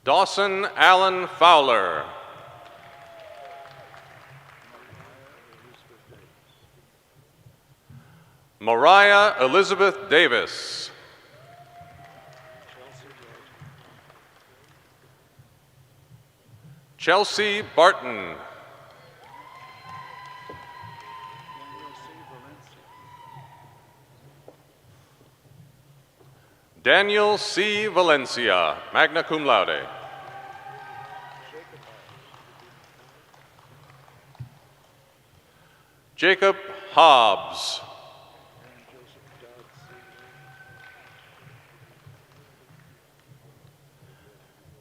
Dawson Allen Fowler. Mariah Elizabeth Davis. Chelsea Barton. Daniel C. Valencia, magna cum laude. Jacob Hobbs.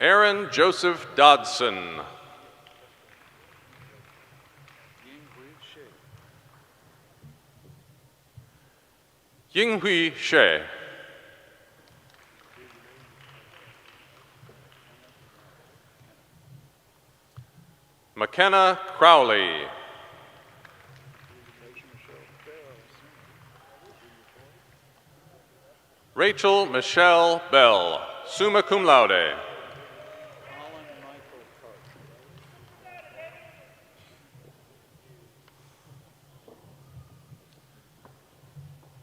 Aaron Joseph Dodson. Yinghui She. McKenna Crowley. Rachel Michelle Bell, summa cum laude.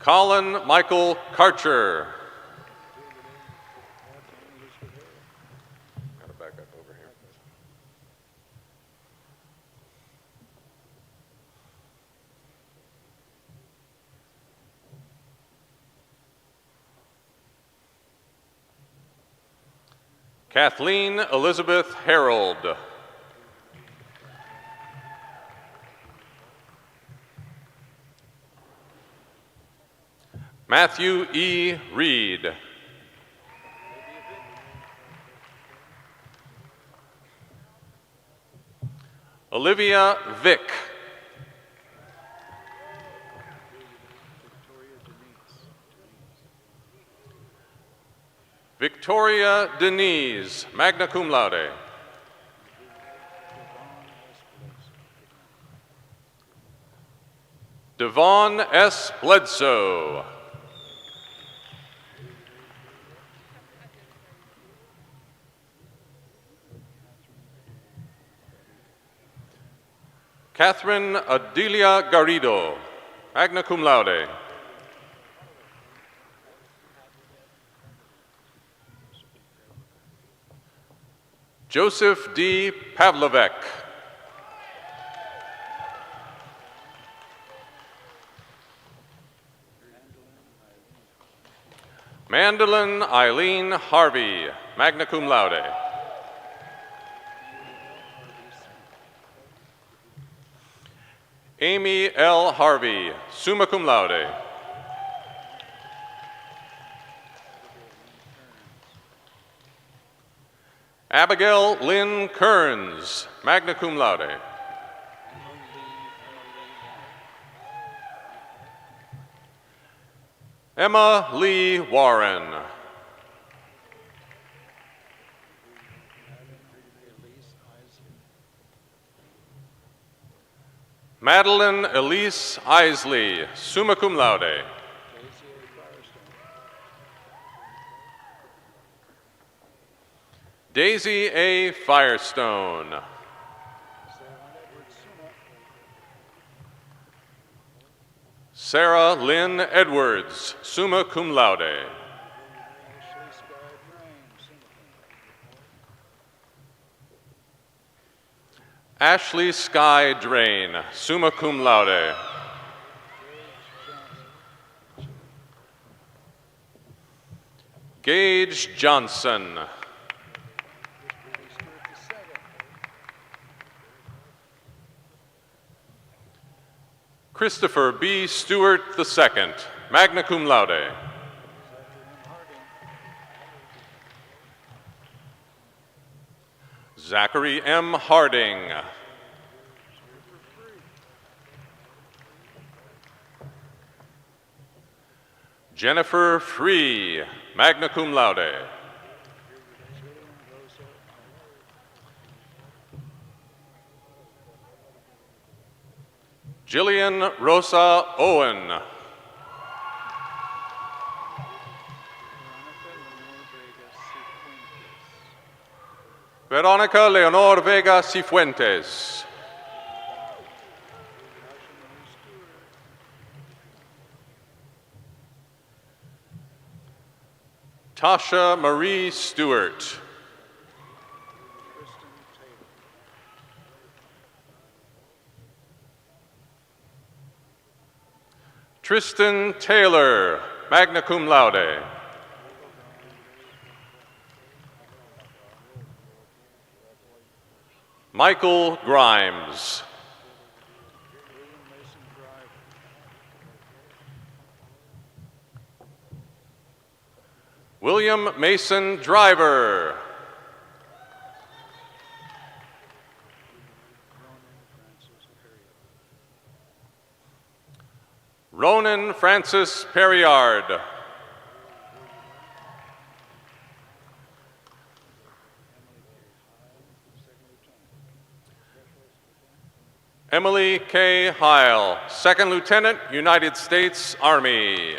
Colin Michael Karcher. Gotta back up over here. Kathleen Elizabeth Harold. Matthew E. Reed. Olivia Vick. Victoria Denise, magna cum laude. Devon S. Bledsoe. Catherine Adelia Garrido, magna cum laude. Joseph D. Pavlovek. Mandolin Eileen Harvey, magna cum laude. Amy L. Harvey, summa cum laude. Abigail Lynn Kearns, magna cum laude. Emma Lee Warren. Madeline Elise Isley, summa cum laude. Daisy A. Firestone. Sarah Lynn Edwards, summa cum laude. Ashley Sky Drain, summa cum laude. Gage Johnson. Christopher B. Stewart II, magna cum laude. Zachary M. Harding. Jennifer Free, magna cum laude. Jillian Rosa Owen. Veronica Leonor Vega Cifuentes. Tasha Marie Stewart. Tristan Taylor, magna cum laude. Michael Grimes. William Mason Driver. Ronan Francis Perriard. Emily K. Heil, Second Lieutenant, United States Army.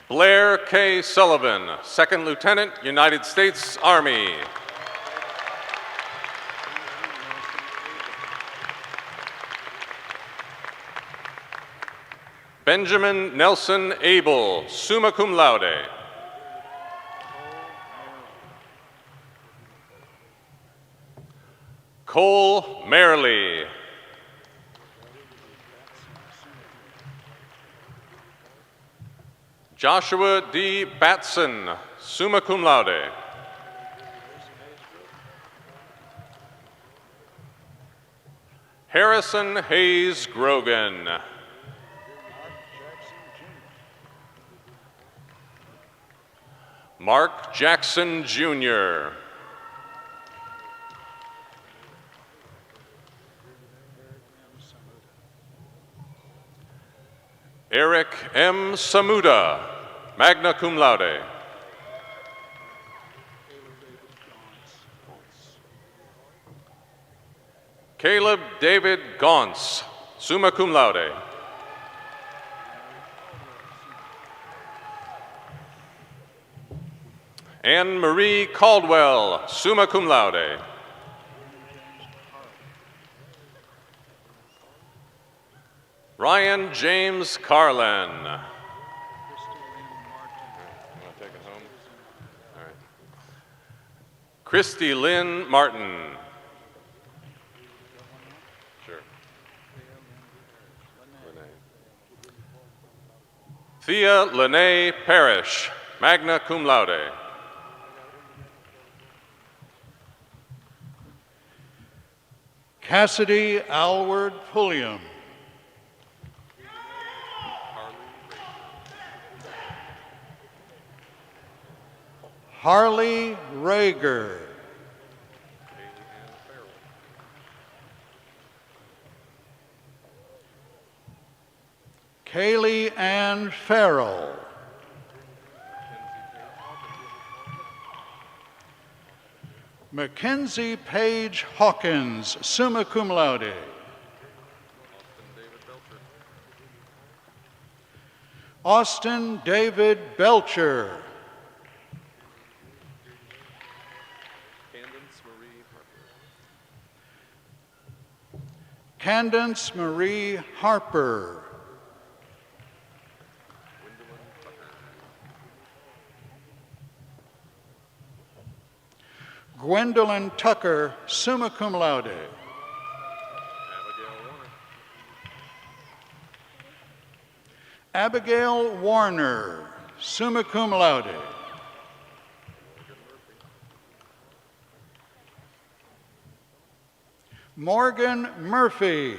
Blair K. Sullivan, Second Lieutenant, United States Army. Benjamin Nelson Abel, summa cum laude. Cole Merrily. Joshua D. Batson, summa cum laude. Harrison Hayes Grogan. Mark Jackson, Jr. Eric M. Samuda, magna cum laude. Caleb David Gaunce, summa cum laude. Anne Marie Caldwell, summa cum laude. Ryan James Carlin. You want to take it home? All right. Christy Lynn Martin. Sure. Thea Lene Parrish, magna cum laude. Cassidy Alward Pulliam. Harley Rager. Kaylee Ann Farrell. Mackenzie Page Hawkins, summa cum laude. Austin David Belcher. Candence Marie Harper. Gwendolyn Tucker, summa cum laude. Abigail Warner, summa cum laude. Morgan Murphy.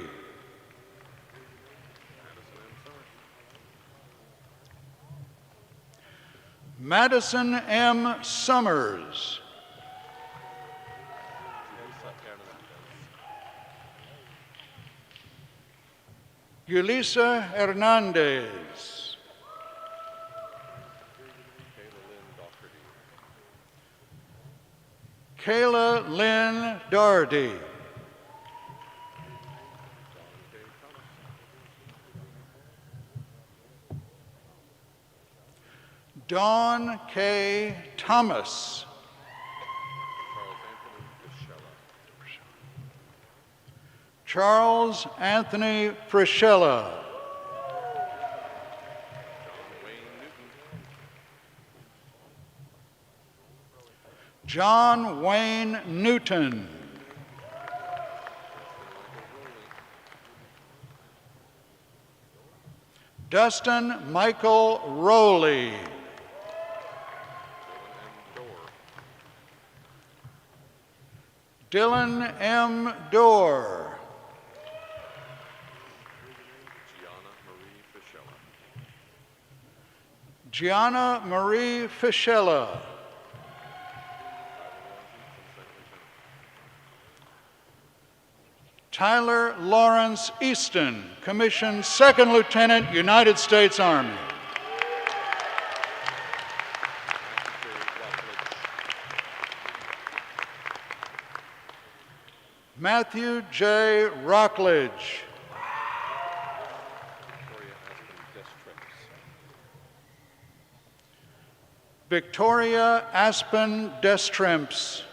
Madison M. Summers. Yulisa Hernandez. Kayla Lynn Doherty. Dawn K. Thomas. Charles Anthony Frischella. John Wayne Newton. Dustin Michael Rowley. Dylan M. Dorr. Gianna Marie Fischella. Tyler Lawrence Easton, Commissioned Second Lieutenant, United States Army. Matthew J. Rockledge. Victoria Aspen Destremps.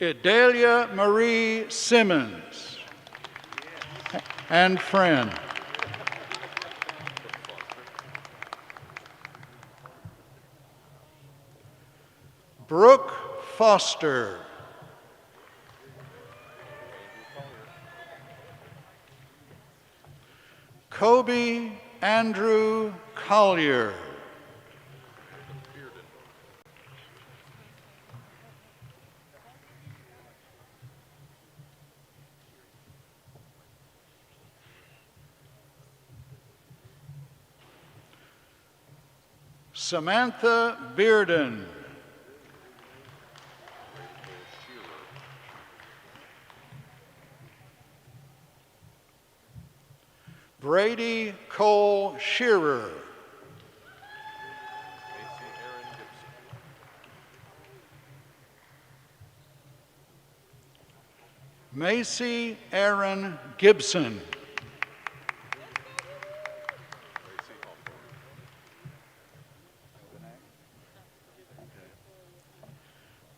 Idalia Marie Simmons and friend. Brooke Foster. Kobe Andrew Collier. Samantha Bearden. Brady Cole Shearer. Macy Aaron Gibson.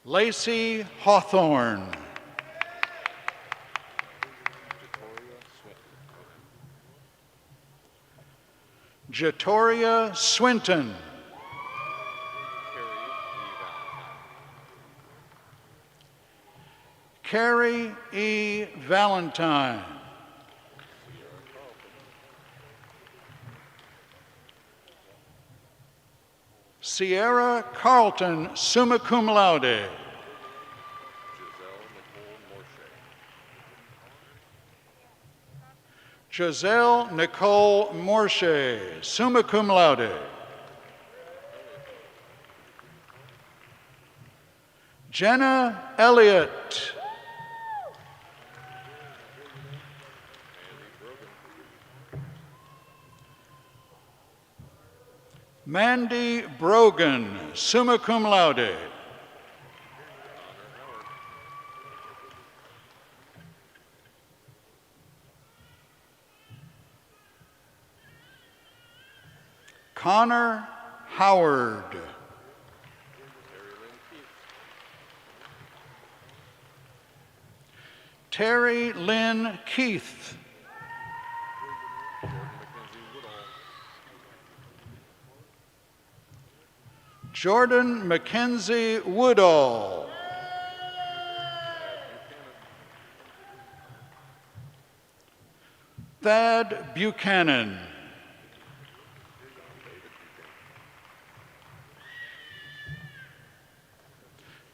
Lacey Hawthorne. Jatoria Swinton. Carrie E. Valentine. Sierra Carlton, summa cum laude. Giselle Nicole Morche, summa cum laude. Jenna Elliott. Mandy Brogan, summa cum laude. Connor Howard. Terry Lynn Keith. Jordan Mackenzie Woodall. Thad Buchanan.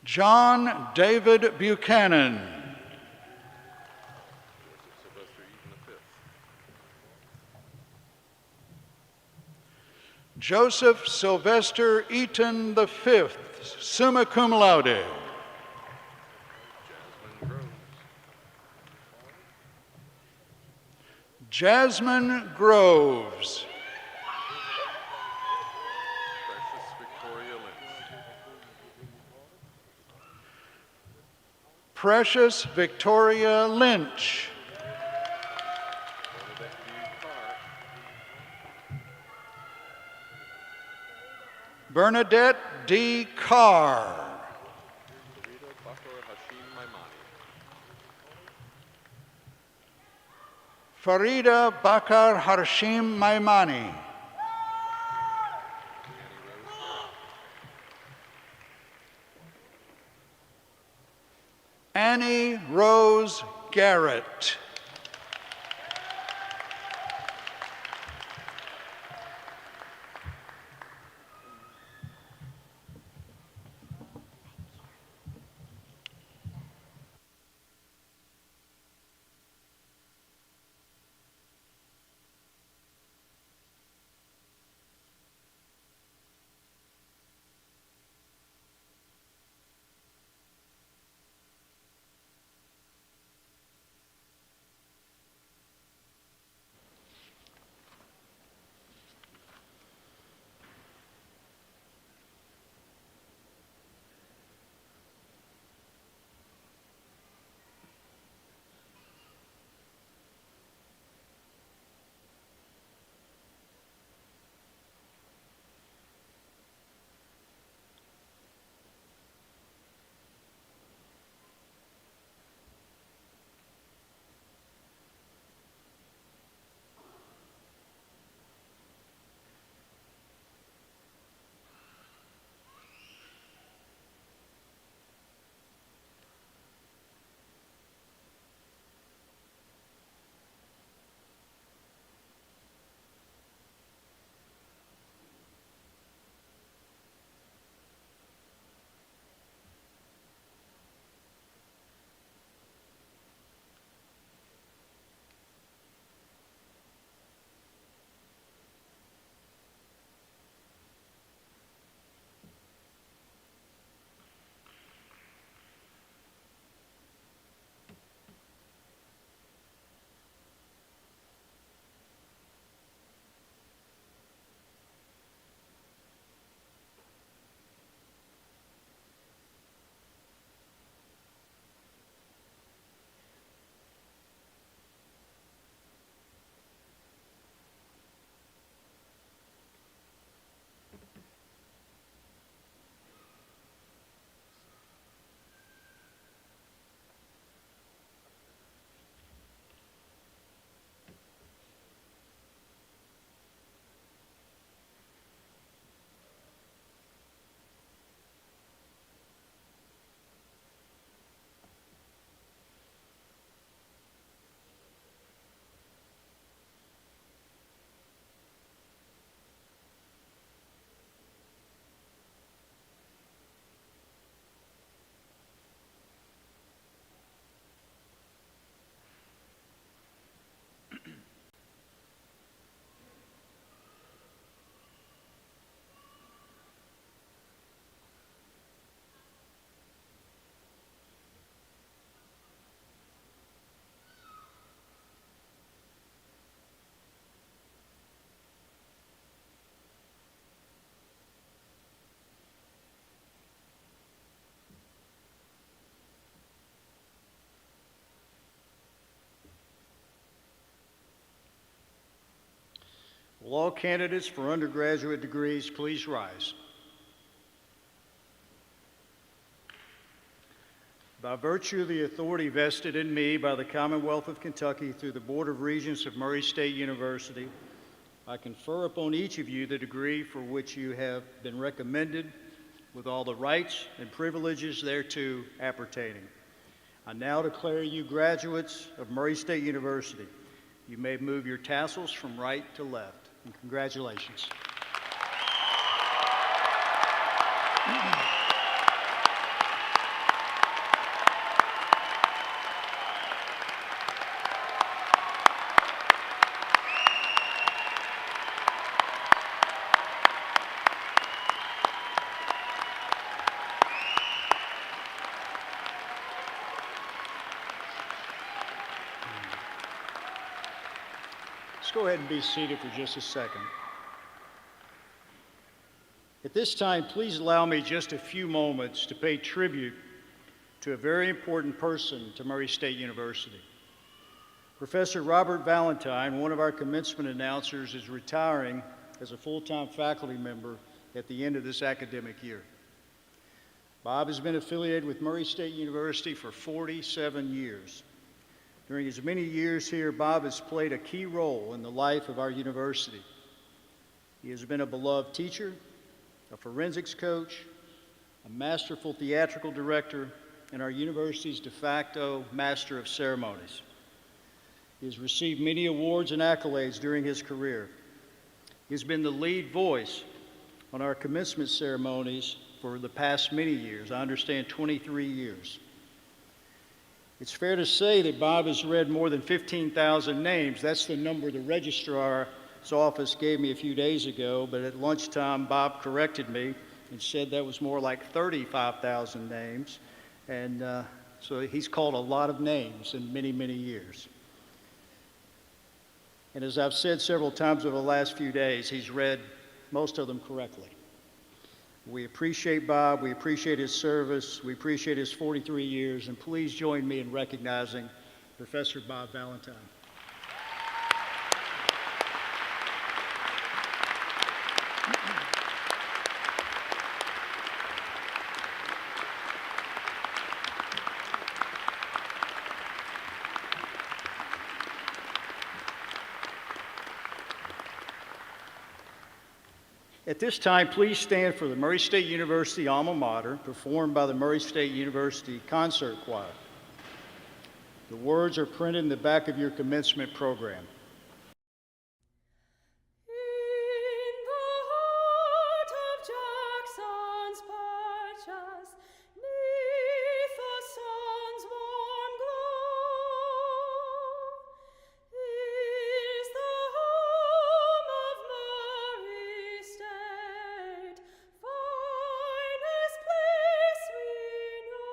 John David Buchanan. Joseph Sylvester Eaton V, summa cum laude. Jasmine Groves. Precious Victoria Lynch. Bernadette D. Carr. Farida Bakar Harshim Maimani. Annie Rose Garrett. Will all candidates for undergraduate degrees please rise? By virtue of the authority vested in me by the Commonwealth of Kentucky through the Board of Regents of Murray State University, I confer upon each of you the degree for which you have been recommended with all the rights and privileges thereto appertaining. I now declare you graduates of Murray State University. You may move your tassels from right to left, and congratulations. Go ahead and be seated for just a second. At this time, please allow me just a few moments to pay tribute to a very important person to Murray State University. Professor Robert Valentine, one of our commencement announcers, is retiring as a full-time faculty member at the end of this academic year. Bob has been affiliated with Murray State University for 47 years. During his many years here, Bob has played a key role in the life of our university. He has been a beloved teacher, a forensics coach, a masterful theatrical director, and our university's de facto master of ceremonies. He has received many awards and accolades during his career. He has been the lead voice on our commencement ceremonies for the past many years, I understand 23 years. It's fair to say that Bob has read more than 15,000 names. That's the number the registrar's office gave me a few days ago, but at lunchtime, Bob corrected me and said that was more like 35,000 names. And so he's called a lot of names in many, many years. And as I've said several times over the last few days, he's read most of them correctly. We appreciate Bob, we appreciate his service, we appreciate his 43 years, and please join me in recognizing Professor Bob Valentine. At this time, please stand for the Murray State University alma mater, performed by the Murray State University Concert Choir. The words are printed in the back of your commencement program. In the heart of Jackson's purchase, 'neath the sun's warm glow, is the home of Murray State, finest place we know.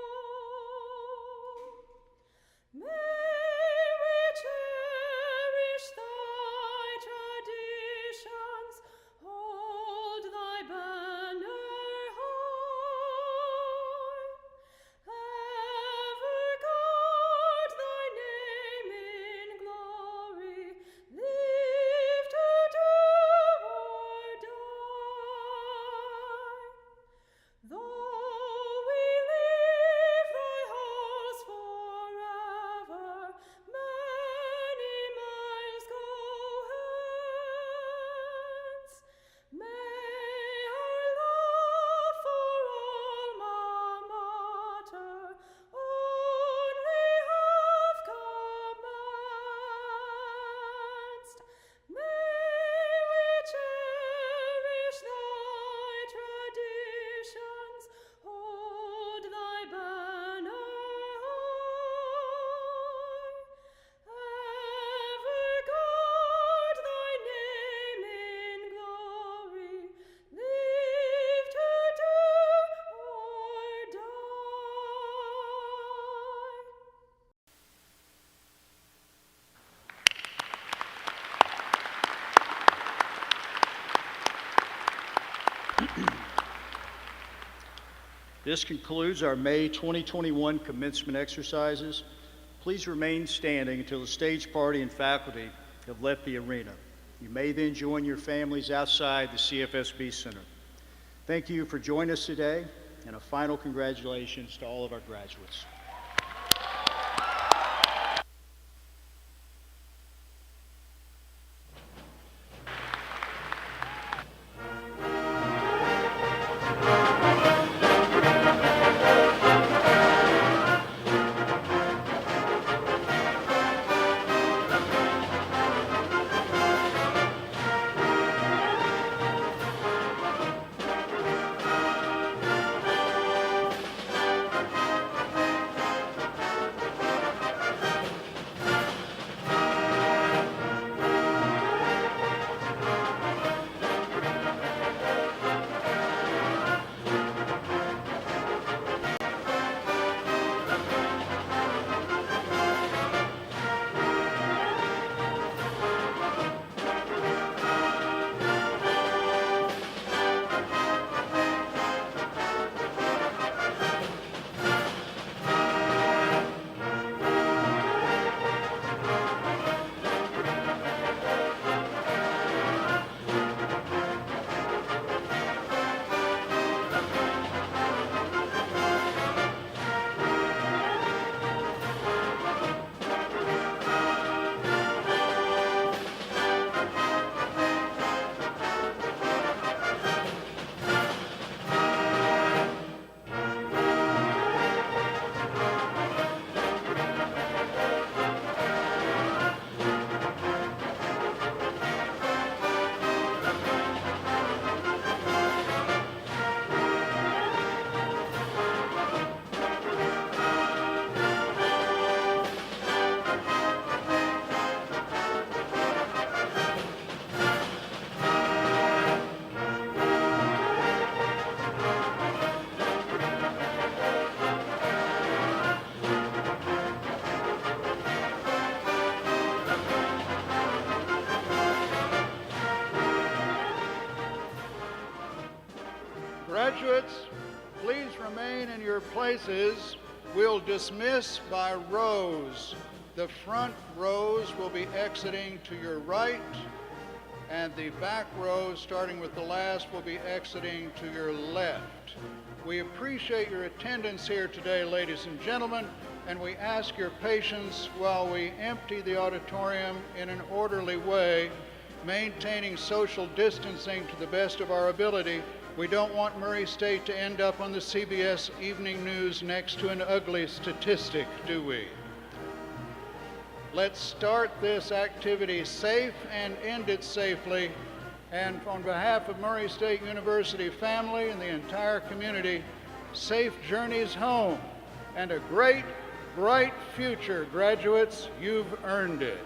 May we cherish thy traditions, hold thy banner high, ever guard thy name in glory, live to do or die. Though we leave thy halls forever, many miles go hence, may our love for alma mater only have commenced. May we cherish thy traditions, hold thy banner high, ever guard thy name in glory, live to do or die. This concludes our May 2021 commencement exercises. Please remain standing until the stage party and faculty have left the arena. You may then join your families outside the CFSB Center. Thank you for joining us today, and a final congratulations to all of our graduates. your places, we'll dismiss by rows. The front rows will be exiting to your right, and the back rows, starting with the last, will be exiting to your left. We appreciate your attendance here today, ladies and gentlemen, and we ask your patience while we empty the auditorium in an orderly way, maintaining social distancing to the best of our ability. We don't want Murray State to end up on the CBS Evening News next to an ugly statistic, do we? Let's start this activity safe and end it safely. And on behalf of Murray State University family and the entire community, safe journeys home and a great, bright future, graduates. You've earned it.